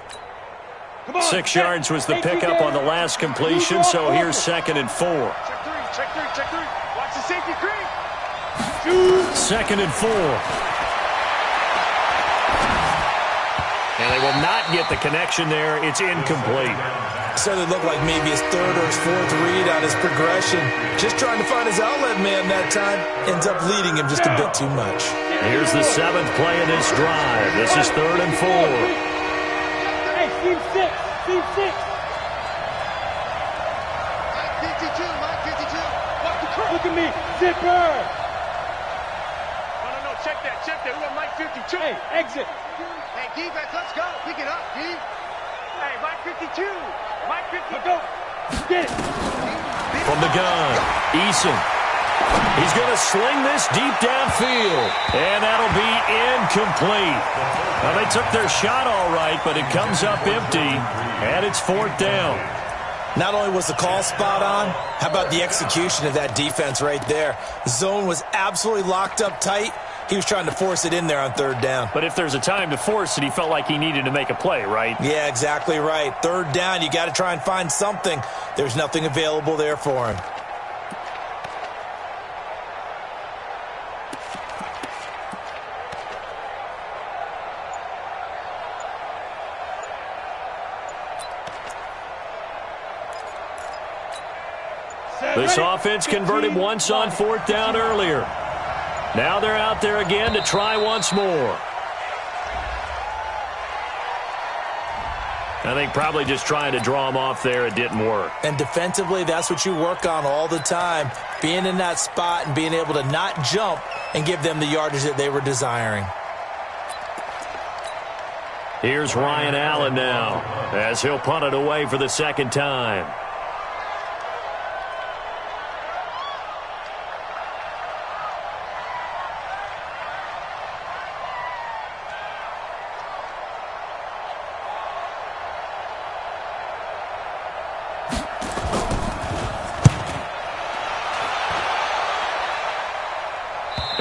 [SPEAKER 5] 6 yards was the pickup on the last completion, so here's 2nd and 4.
[SPEAKER 9] Check three. Watch the safety creep.
[SPEAKER 5] 2nd and 4. And they will not get the connection there. It's incomplete.
[SPEAKER 7] So it looked like maybe his 3rd or his 4th read on his progression. Just trying to find his outlet man that time. Ends up leading him just a bit too much.
[SPEAKER 5] Here's the 7th play of this drive. This is 3rd and 4.
[SPEAKER 6] Hey, Steve 6. Steve 6.
[SPEAKER 9] Mike 52.
[SPEAKER 6] Watch the cross. Look at me. Zipper.
[SPEAKER 9] No. Check that. We got Mike 52.
[SPEAKER 6] Hey, exit.
[SPEAKER 9] Hey, defense, let's go. Pick it up, D. Hey, Mike 52. Mike 52.
[SPEAKER 6] Go. Get it.
[SPEAKER 5] From the gun, Eason He's going to sling this deep downfield, and that'll be incomplete. Well, they took their shot all right, but it comes up empty, and it's 4th down.
[SPEAKER 7] Not only was the call spot on, how about the execution of that defense right there? The zone was absolutely locked up tight. He was trying to force it in there on 3rd down.
[SPEAKER 5] But if there's a time to force it, he felt like he needed to make a play, right?
[SPEAKER 7] Yeah, exactly right. 3rd down, you got to try and find something. There's nothing available there for him.
[SPEAKER 5] This offense converted once on 4th down earlier. Now they're out there again to try once more. I think probably just trying to draw him off there. It didn't work.
[SPEAKER 7] And defensively, that's what you work on all the time. Being in that spot and being able to not jump and give them the yardage that they were desiring.
[SPEAKER 5] Here's Ryan Allen now as he'll punt it away for the 2nd time.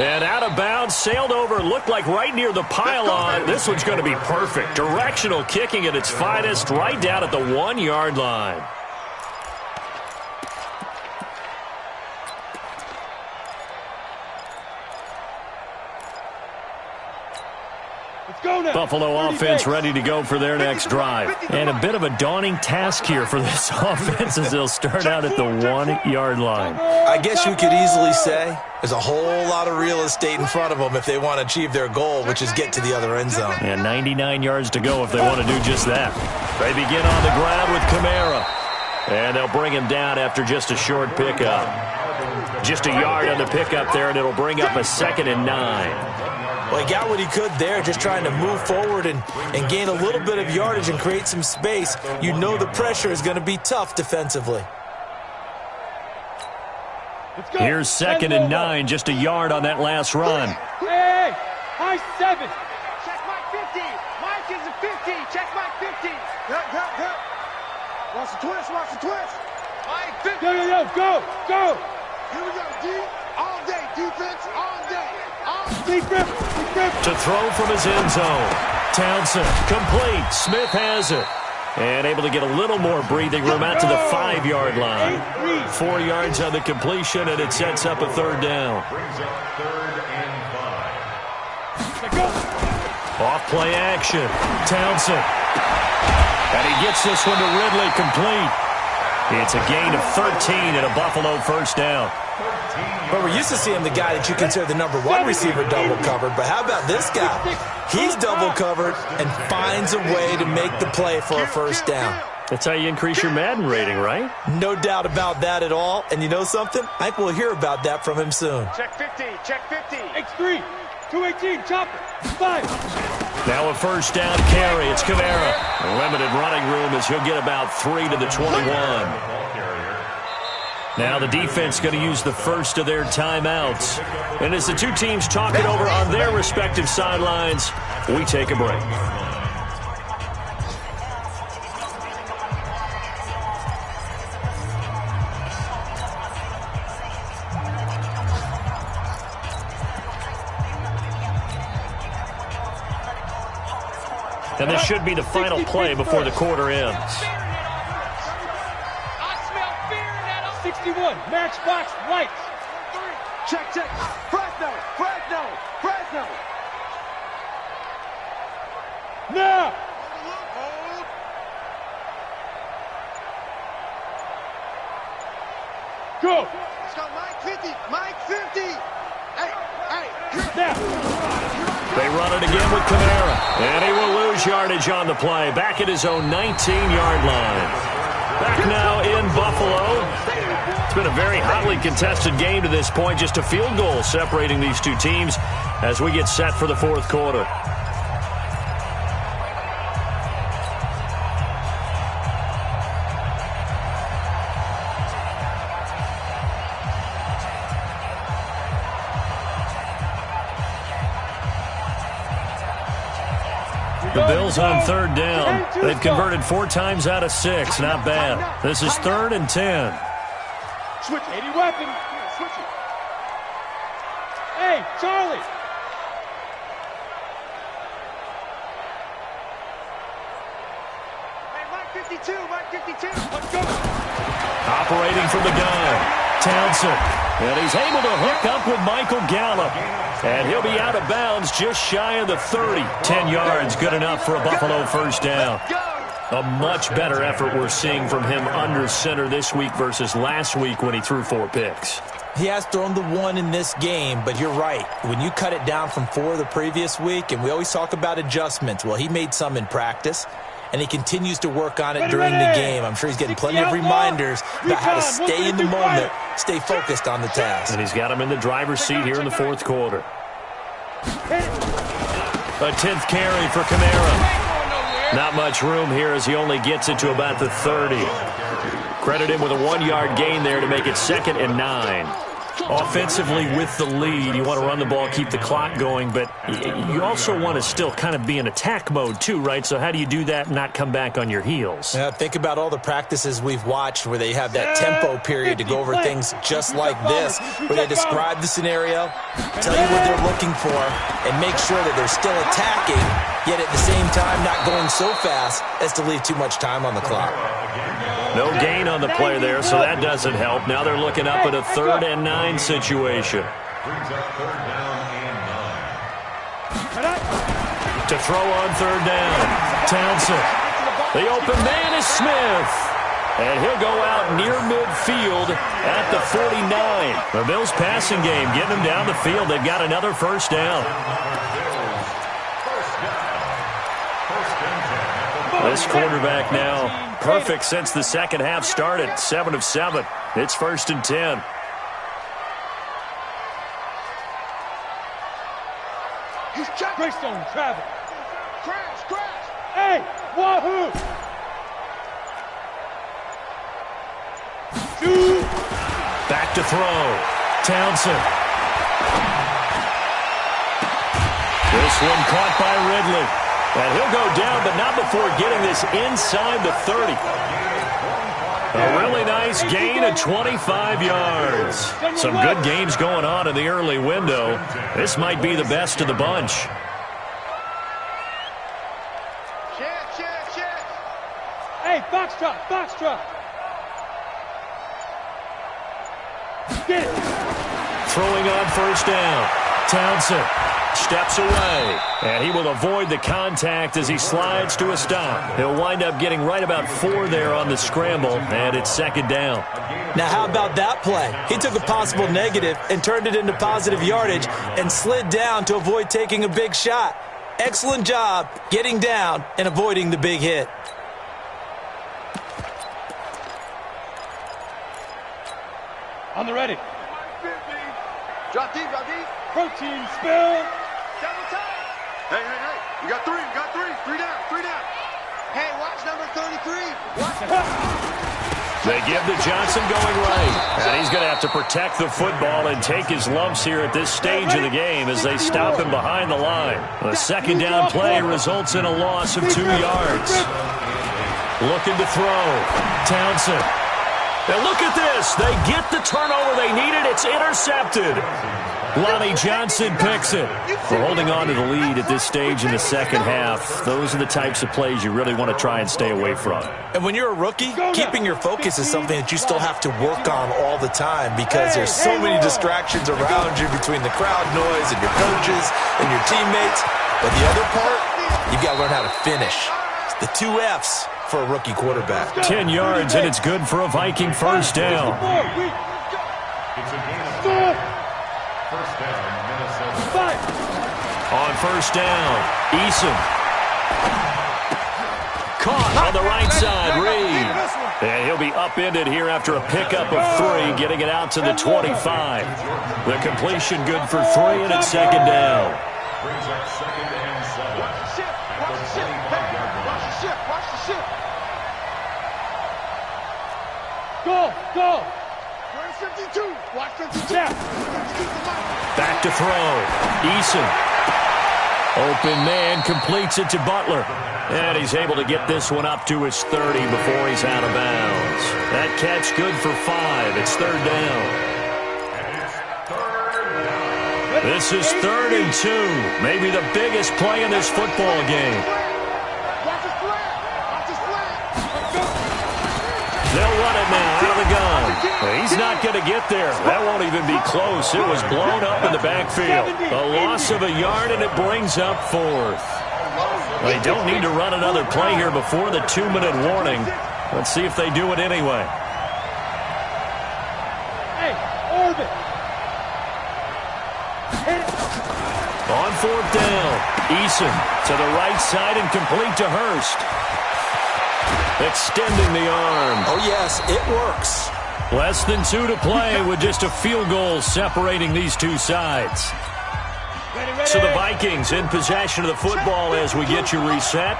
[SPEAKER 5] And out of bounds, sailed over, looked like right near the pylon. This one's going to be perfect. Directional kicking at its finest, right down at the 1-yard line. Buffalo offense ready to go for their next drive. And a bit of a daunting task here for this offense as they'll start out at the 1-yard line.
[SPEAKER 7] I guess you could easily say there's a whole lot of real estate in front of them if they want to achieve their goal, which is get to the other end zone.
[SPEAKER 5] And 99 yards to go if they want to do just that. They begin on the ground with Kamara. And they'll bring him down after just a short pickup. Just a yard on the pickup there, and it'll bring up a 2nd and 9.
[SPEAKER 7] Well, he got what he could there, just trying to move forward and gain a little bit of yardage and create some space. You know the pressure is going to be tough defensively.
[SPEAKER 5] Here's 2nd and 9, just a yard on that last run.
[SPEAKER 6] Hey, high 7.
[SPEAKER 9] Check my 50. Mike is a 50. Check my 50. Go. Watch the twist. Watch the twist. Mike 50.
[SPEAKER 6] Go.
[SPEAKER 9] Here we go, D. All day. Defense all day.
[SPEAKER 5] To throw from his end zone. Townsend, complete. Smith has it. And able to get a little more breathing room out to the 5-yard line. 4 yards on the completion, and it sets up a 3rd down.
[SPEAKER 8] Brings up 3rd and 5.
[SPEAKER 5] Off play action. Townsend. And he gets this one to Ridley, complete. It's a gain of 13 and a Buffalo 1st down.
[SPEAKER 7] But we're used to seeing the guy that you consider the number 1 receiver double covered. But how about this guy? He's double covered and finds a way to make the play for a 1st down.
[SPEAKER 5] That's how you increase your Madden rating, right?
[SPEAKER 7] No doubt about that at all. And you know something? I think we'll hear about that from him soon.
[SPEAKER 9] Check 50. Check 50.
[SPEAKER 6] X3. 218. Chopper. 5.
[SPEAKER 5] Now a 1st down carry. It's Kamara. Limited running room as he'll get about 3 to the 21. Now the defense going to use the first of their timeouts. And as the two teams talk it over on their respective sidelines, we take a break. And this should be the final play before the quarter ends.
[SPEAKER 6] 61, matchbox lights.
[SPEAKER 9] Check. Fresno.
[SPEAKER 6] Now. Go.
[SPEAKER 9] Let's go, Mike 50. Mike 50. Hey.
[SPEAKER 6] Now.
[SPEAKER 5] They run it again with Kamara. And he will lose yardage on the play. Back at his own 19-yard line. Back now in Buffalo. It's been a very hotly contested game to this point. Just a field goal separating these two teams as we get set for the 4th quarter. The Bills on third down. They've converted 4 times out of 6. Not bad. This is 3rd and 10.
[SPEAKER 9] Switch it. 80 weapon. Switch it. Hey, Charlie. Hey, Mike 52. Mike 52. Let's go.
[SPEAKER 5] Operating from the gun. Townsend. And he's able to hook up with Michael Gallup. And he'll be out of bounds just shy of the 30. 10 yards, good enough for a Buffalo first down. A much better effort we're seeing from him under center this week versus last week when he threw 4 picks.
[SPEAKER 7] He has thrown the 1 in this game, but you're right. When you cut it down from 4 the previous week, and we always talk about adjustments, well, he made some in practice, and he continues to work on it during the game. I'm sure he's getting plenty of reminders about how to stay in the moment, stay focused on the task.
[SPEAKER 5] And he's got him in the driver's seat here in the 4th quarter. A 10th carry for Kamara. Not much room here as he only gets it to about the 30. Credit him with a 1-yard gain there to make it 2nd and 9. Offensively with the lead, you want to run the ball, keep the clock going, but you also want to still kind of be in attack mode too, right? So how do you do that and not come back on your heels?
[SPEAKER 7] Yeah, think about all the practices we've watched where they have that tempo period to go over things just like this, where they describe the scenario, tell you what they're looking for, and make sure that they're still attacking, yet at the same time not going so fast as to leave too much time on the clock.
[SPEAKER 5] No gain on the play there, so that doesn't help. Now they're looking up at a 3rd and 9 situation.
[SPEAKER 8] Brings up 3rd down and 9.
[SPEAKER 5] To throw on 3rd down, Townsend. The open man is Smith. And he'll go out near midfield at the 49. The Bills passing game getting them down the field. They've got another first down. This quarterback now perfect since the second half started. 7 of 7. It's 1st and 10.
[SPEAKER 9] He's checked. Greystone, travel. Crash, crash. Hey, wahoo.
[SPEAKER 5] Back to throw. Townsend. This one caught by Ridley. And he'll go down, but not before getting this inside the 30. A really nice gain of 25 yards. Some good games going on in the early window. This might be the best of the bunch.
[SPEAKER 9] Check. Hey, box truck. Get it.
[SPEAKER 5] Throwing on first down. Townsend steps away, and he will avoid the contact as he slides to a stop. He'll wind up getting right about 4 there on the scramble, and it's 2nd down.
[SPEAKER 7] Now, how about that play? He took a possible negative and turned it into positive yardage and slid down to avoid taking a big shot. Excellent job getting down and avoiding the big hit.
[SPEAKER 9] On the ready. Drop deep. Protein spill. Hey. You got 3. 3 down. Hey, watch number 33.
[SPEAKER 5] They give to Johnson going right. And he's going to have to protect the football and take his lumps here at this stage of the game as they stop him behind the line. The 2nd down play results in a loss of 2 yards. Looking to throw. Townsend. And look at this. They get the turnover they needed. It's intercepted. Lonnie Johnson picks it. We're holding on to the lead at this stage in the second half. Those are the types of plays you really want to try and stay away from.
[SPEAKER 7] And when you're a rookie, keeping your focus is something that you still have to work on all the time because there's so many distractions around you between the crowd noise and your coaches and your teammates. But the other part, you've got to learn how to finish. It's the 2 F's for a rookie quarterback.
[SPEAKER 5] 10 yards, and it's good for a Viking first down.
[SPEAKER 8] It's a gain of 5. First down, Minnesota.
[SPEAKER 5] On first down, Eason. Caught on the right side, Reed. And he'll be upended here after a pickup of 3, getting it out to the 25. The completion good for 3, and it's 2nd down.
[SPEAKER 8] Brings up 2nd and 7.
[SPEAKER 9] Watch the ship. Go. Where's 52? Watch 52.
[SPEAKER 5] Back to throw. Eason. Open man completes it to Butler. And he's able to get this one up to his 30 before he's out of bounds. That catch good for 5. It's third down. This is 3rd and 2. Maybe the biggest play in this football game. They'll run it now out of the gun. He's not going to get there. That won't even be close. It was blown up in the backfield. A loss of a yard, and it brings up 4th. They don't need to run another play here before the 2-minute warning. Let's see if they do it anyway.
[SPEAKER 9] Hey, orbit.
[SPEAKER 5] On 4th down, Eason to the right side and complete to Hurst. Extending the arm.
[SPEAKER 7] Oh, yes, it works.
[SPEAKER 5] Less than 2 to play with just a field goal separating these two sides. So the Vikings in possession of the football as we get you reset.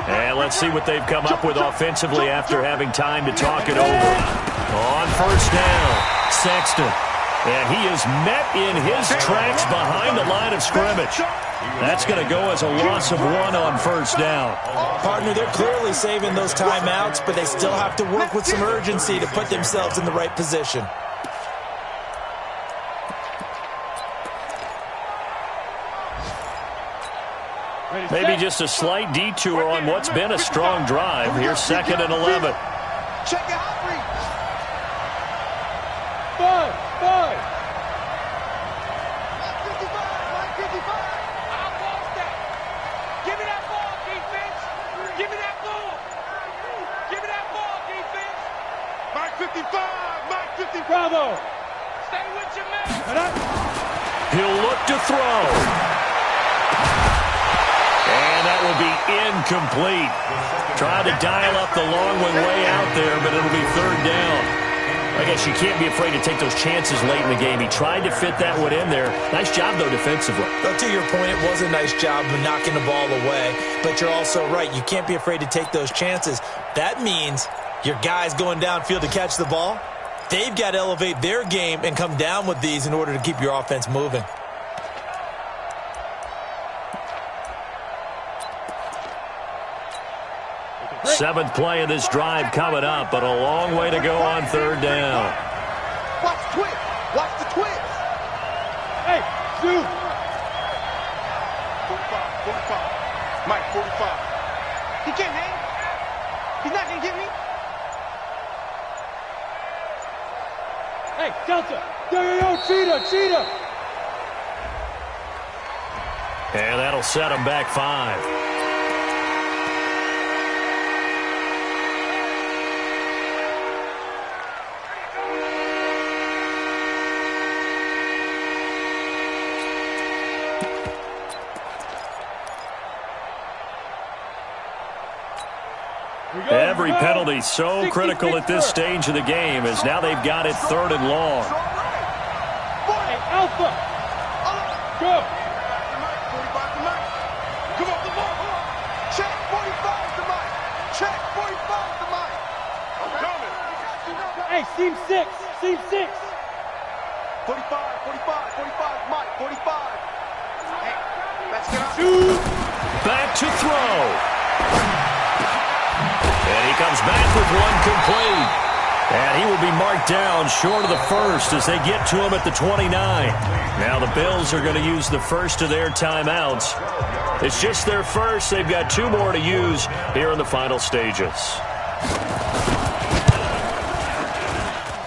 [SPEAKER 5] And let's see what they've come up with offensively after having time to talk it over. On 1st down, Sexton. And he is met in his tracks behind the line of scrimmage. That's going to go as a loss of 1 on 1st down.
[SPEAKER 7] Partner, they're clearly saving those timeouts, but they still have to work with some urgency to put themselves in the right position.
[SPEAKER 5] Maybe just a slight detour on what's been a strong drive. Here's 2nd and 11.
[SPEAKER 9] Check your hot read. 5. 55. I'll watch that. Give me that ball, defense. Give me that ball. Give me that ball, defense. Mike 55. Mike 50. Bravo. Stay with your man.
[SPEAKER 5] He'll look to throw. And that will be incomplete. Tried to dial up the long one way out there, but it'll be 3rd down. I guess you can't be afraid to take those chances late in the game. He tried to fit that one in there. Nice job, though, defensively.
[SPEAKER 7] But to your point, it was a nice job of knocking the ball away. But you're also right. You can't be afraid to take those chances. That means your guys going downfield to catch the ball, they've got to elevate their game and come down with these in order to keep your offense moving.
[SPEAKER 5] Seventh play of this drive coming up, but a long way to go on 3rd down.
[SPEAKER 9] Watch the twist. Watch the twist. Hey, shoot. 45. Mike, 45. He can't hang. He's not going to get me. Hey, Delta. Yo, cheetah.
[SPEAKER 5] And that'll set him back 5. Every penalty so critical at this stage of the game as now they've got it 3rd and long.
[SPEAKER 9] Hey, Alpha. Go. 45 to Mike. Come on, the ball. Check 45 to Mike. Check 45 to Mike. I'm coming. Hey, seam 6. 45, Mike. 45. Hey, let's get up. Shoot.
[SPEAKER 5] Back to throw. And he comes back with one complete. And he will be marked down short of the first as they get to him at the 29. Now the Bills are going to use the first of their timeouts. It's just their first. They've got 2 more to use here in the final stages.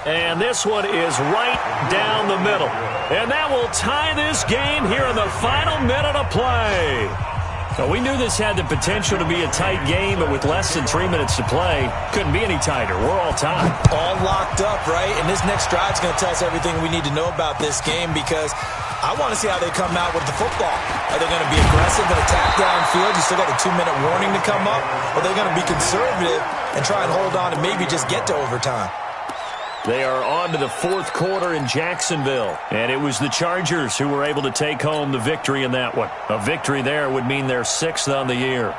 [SPEAKER 5] And this one is right down the middle. And that will tie this game here in the final minute of play. Now, we knew this had the potential to be a tight game, but with less than 3 minutes to play, couldn't be any tighter. We're all tied.
[SPEAKER 7] All locked up, right? And this next drive is going to tell us everything we need to know about this game because I want to see how they come out with the football. Are they going to be aggressive and attack downfield? You still got a 2-minute warning to come up? Or are they going to be conservative and try and hold on and maybe just get to overtime?
[SPEAKER 5] They are on to the 4th quarter in Jacksonville. And it was the Chargers who were able to take home the victory in that one. A victory there would mean they're 6th on the year.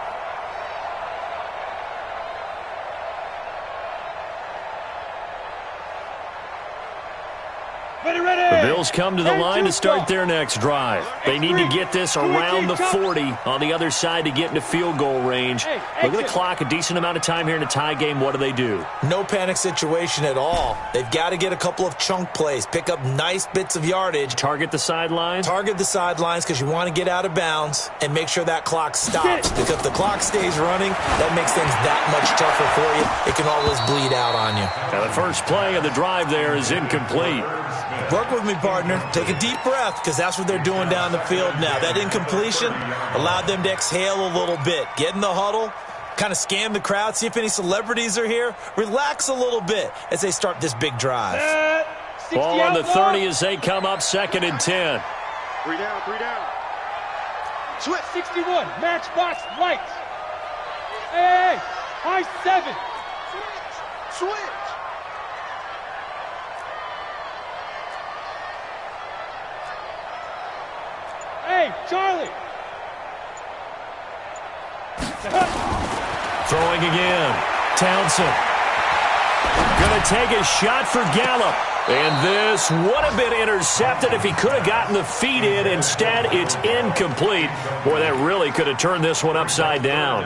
[SPEAKER 5] The Bills Bills come to the line to start their next drive. They need to get this around the 40 on the other side to get into field goal range. Look at the clock, a decent amount of time here in a tie game. What do?
[SPEAKER 7] No panic situation at all. They've got to get a couple of chunk plays, pick up nice bits of yardage.
[SPEAKER 5] Target the sidelines?
[SPEAKER 7] Target the sidelines because you want to get out of bounds and make sure that clock stops. Because if the clock stays running, that makes things that much tougher for you. It can always bleed out on you.
[SPEAKER 5] Now the first play of the drive there is incomplete.
[SPEAKER 7] Work with me, partner. Take a deep breath because that's what they're doing down the field now. That incompletion allowed them to exhale a little bit. Get in the huddle, kind of scan the crowd, see if any celebrities are here. Relax a little bit as they start this big drive.
[SPEAKER 5] Ball on the 30 as they come up 2nd and 10.
[SPEAKER 9] 3 down. Switch 61, matchbox lights. Hey, high 7. Switch. Hey, Charlie.
[SPEAKER 5] Throwing again. Townsend. Going to take a shot for Gallup. And this would have been intercepted if he could have gotten the feet in. Instead, it's incomplete. Boy, that really could have turned this one upside down.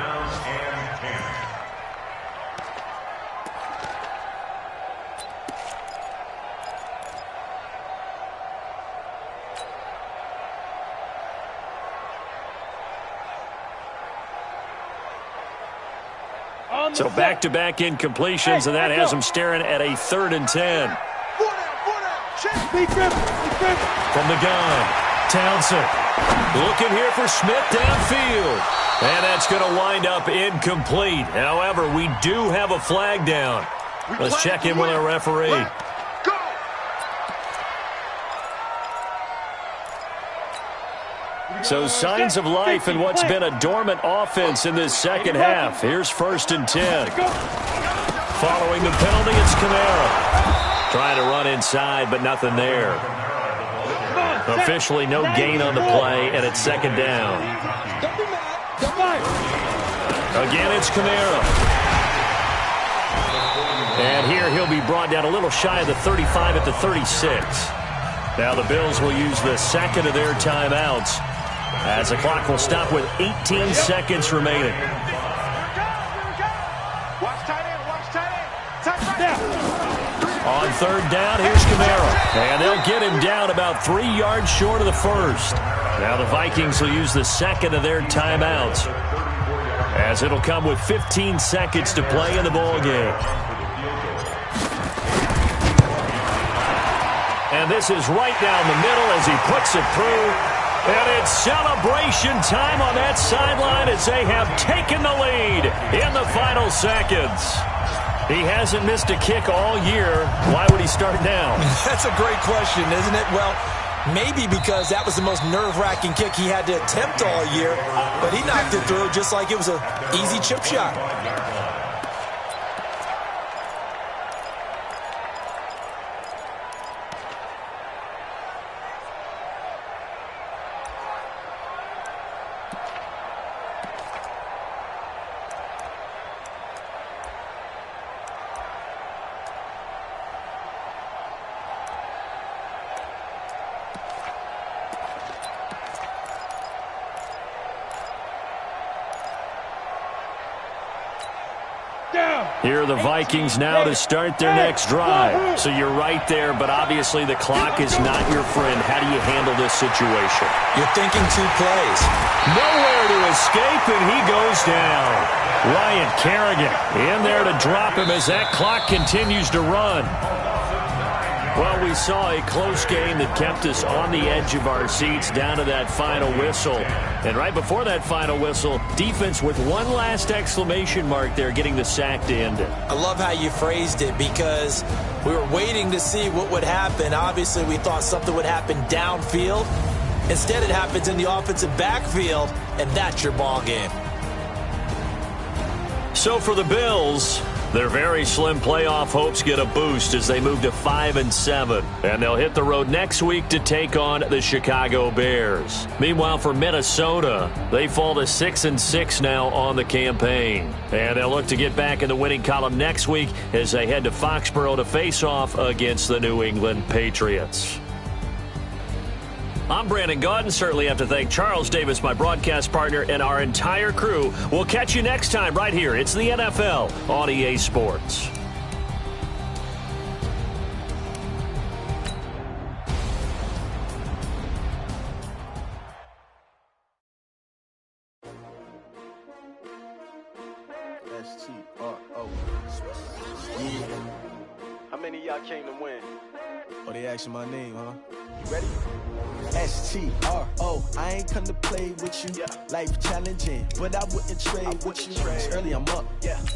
[SPEAKER 5] So back-to-back incompletions, and that has them staring at a 3rd and 10. From the gun, Townsend looking here for Smith downfield. And that's going to wind up incomplete. However, we do have a flag down. Let's check in with our referee. So signs of life in what's been a dormant offense in this second half. Here's 1st and 10. Following the penalty, it's Kamara. Trying to run inside, but nothing there. Officially no gain on the play, and it's 2nd down. Again, it's Kamara. And here he'll be brought down a little shy of the 35 at the 36. Now the Bills will use the 2nd of their timeouts as the clock will stop with 18 seconds remaining. On 3rd down, here's Kamara. And they'll get him down about 3 yards short of the 1st. Now the Vikings will use the 2nd of their timeouts as it'll come with 15 seconds to play in the ball game. And this is right down the middle as he puts it through. And it's celebration time on that sideline as they have taken the lead in the final seconds. He hasn't missed a kick all year. Why would he start now?
[SPEAKER 7] That's a great question, isn't it? Well, maybe because that was the most nerve-wracking kick he had to attempt all year, but he knocked it through just like it was an easy chip shot.
[SPEAKER 5] Here are the Vikings now to start their next drive. So you're right there, but obviously the clock is not your friend. How do you handle this situation?
[SPEAKER 7] You're thinking 2 plays.
[SPEAKER 5] Nowhere to escape, and he goes down. Ryan Kerrigan in there to drop him as that clock continues to run. Well, we saw a close game that kept us on the edge of our seats down to that final whistle. And right before that final whistle, defense with one last exclamation mark there, getting the sack to end it.
[SPEAKER 7] I love how you phrased it because we were waiting to see what would happen. Obviously, we thought something would happen downfield. Instead, it happens in the offensive backfield, and that's your ball game.
[SPEAKER 5] So for the Bills, their very slim playoff hopes get a boost as they move to 5-7. And they'll hit the road next week to take on the Chicago Bears. Meanwhile, for Minnesota, they fall to 6-6 now on the campaign. And they'll look to get back in the winning column next week as they head to Foxborough to face off against the New England Patriots. I'm Brandon Gaudin. Certainly have to thank Charles Davis, my broadcast partner, and our entire crew. We'll catch you next time right here. It's the NFL on EA Sports.
[SPEAKER 10] STRO. Yeah. How many of y'all came to win? Oh, they asking my name, huh? You ready? STRO. I ain't come to play with you. Life challenging, but I wouldn't trade with you. It's early, I'm up.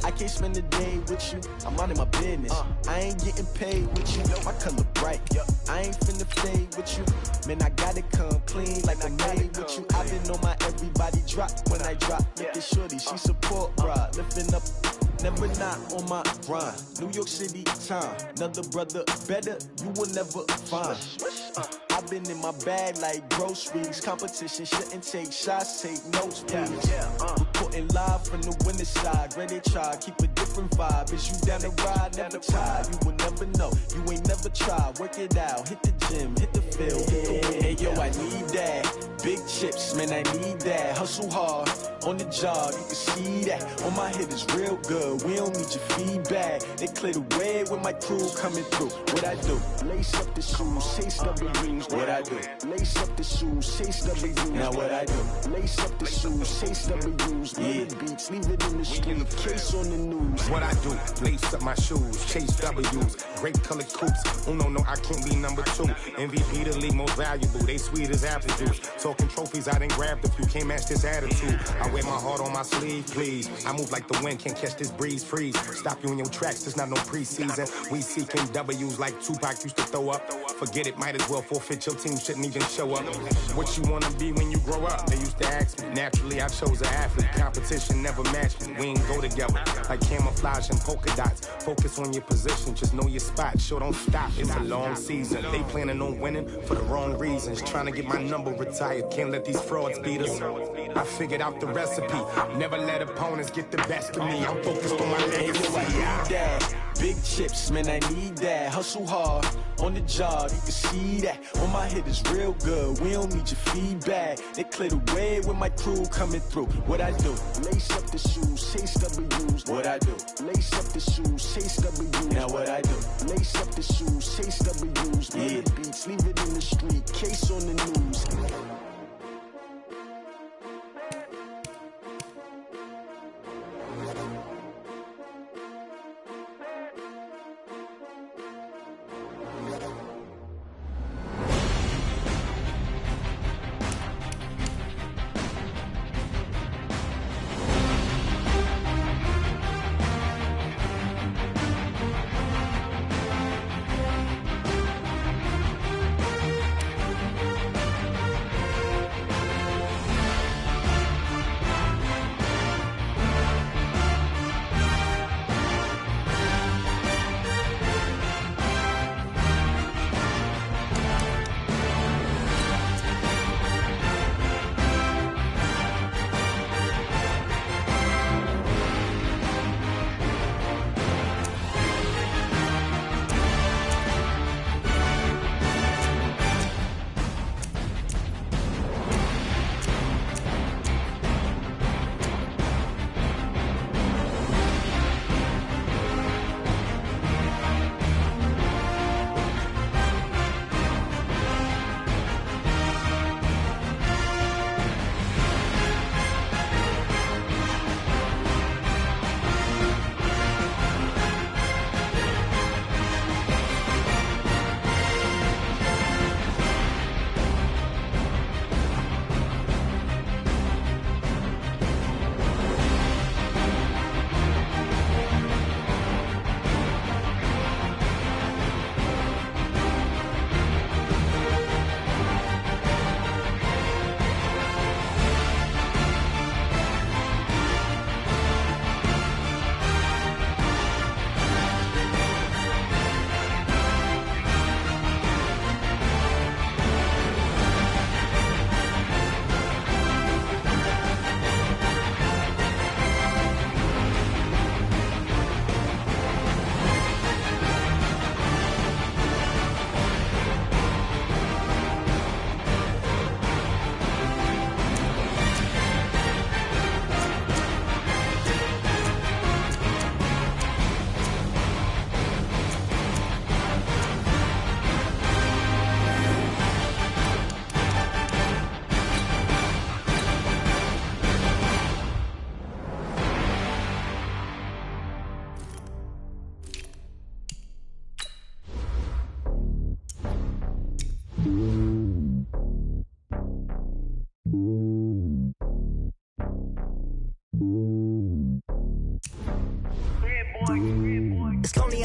[SPEAKER 10] I can't spend the day with you. I'm minding my business. I ain't getting paid with you. My color bright. I ain't finna fade with you. Man, I gotta come clean like I'm made with you. I've been on my everybody drop when I drop. Look at shorty, she support ride. Lifting up. Never not on my grind. New York City time. Another brother better, you will never find. I've been in my bag like groceries. Competition shouldn't take shots, take notes, please. Reporting live from the winning side. Ready to try, keep a different vibe. Is you down the ride, never tired. You will never know, you ain't never tried. Work it out, hit the gym, hit the field, hit the wind. Hey yo, I need that. Big chips, man, I need that. Hustle hard, on the job, you can see that. On my head is real good, we don't need your feedback. They clear the way with my crew coming through. What I do? Lace up the shoes, chase W's. What I do? Lace up the shoes, chase W's. Now what I do? Lace up the shoes, chase W's. Yeah. Beats, leave it in the street, case on the news.
[SPEAKER 11] What I do? Lace up my shoes, chase W's. Great colored coops. Oh no, I can't be number 2. MVP the league most valuable. They sweet as apple juice. Talking trophies, I didn't grab the few. Can't match this attitude. I wear my heart on my sleeve, please. I move like the wind, can't catch this breeze, freeze. Stop you in your tracks, there's not no preseason. We seeking W's like Tupac used to throw up. Forget it, might as well forfeit. Your team shouldn't even show up. What you wanna be when you grow up? They used to ask me. Naturally, I chose an athlete. Competition never matched me. We ain't go together like camouflage and polka dots. Focus on your position, just know your spot. Sure, don't stop. It's a long season. They planning on winning for the wrong reasons. Trying to get my number retired. Can't let these frauds beat us. I figured out the recipe. Never let opponents get the best of me. I'm focused on my legacy.
[SPEAKER 10] Big chips, man, I need that. Hustle hard, on the job, you can see that. On my head is real good, we don't need your feedback. They clear the way with my crew coming through. What I do? Lace up the shoes, chase W's. What I do? Lace up the shoes, chase W's. Now what I do? Lace up the shoes, chase W's. Yeah. Beats, leave it in the street, case on the news.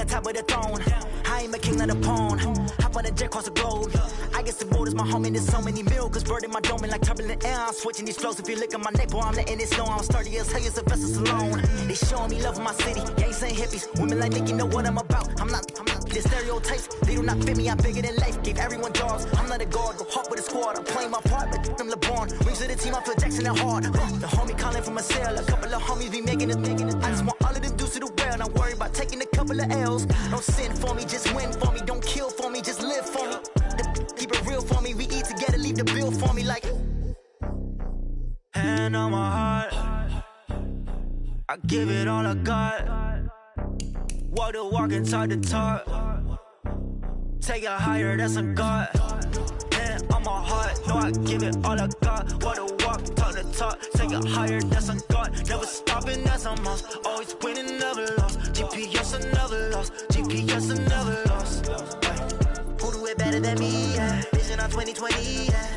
[SPEAKER 12] top of the throne. I ain't a king of the pawn. Hop on a jet across the globe. I guess the world is my home and there's so many miracles burning my dome like turbulent air. I'm switching these flows. If you look at my neck, boy, I'm letting it slow. I'm sturdy as hell, it's a vessel alone. They showing me love in my city. Gangs ain't hippies. Women like Nick, you know what I'm about. I'm not the stereotypes. They do not fit me. I'm bigger than life. Gave everyone jobs. I'm not a guard. Go hard with a squad. I'm playing my part, but I'm LeBron. Wings of the team, I feel Jackson and hard. The homie calling from a cell. A couple of homies be making it. I just want all of them dudes to the well. Not worry about taking a couple of L's. Don't sin for me, just win for me. Don't kill for me, just live for me. Keep it real for me. We eat together, leave the bill for me like. Hand on my heart, I give it all I got. Walk the walk and talk the talk. Take it higher, that's a God. Hand on my heart, no, I give it all I got. Walk the walk, talk the talk. Take it higher, that's a God. Never stopping, that's a must. Always winning, never lost. GPS, I never lost. GPS, I never lost. Who do it better than me? Yeah. Vision on 2020. Yeah.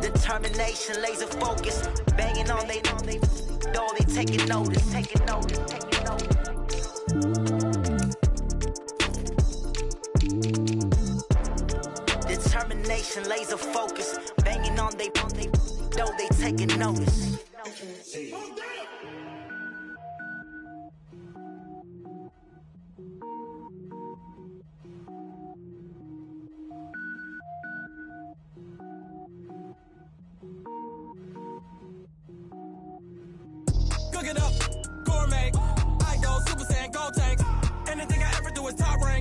[SPEAKER 12] Determination, laser focus, banging on they door, they taking notice. Determination, laser focus, banging on they door, they taking notice.
[SPEAKER 13] Cook it up, gourmet. I go Super Saiyan, gold tank. Anything I ever do is top rank.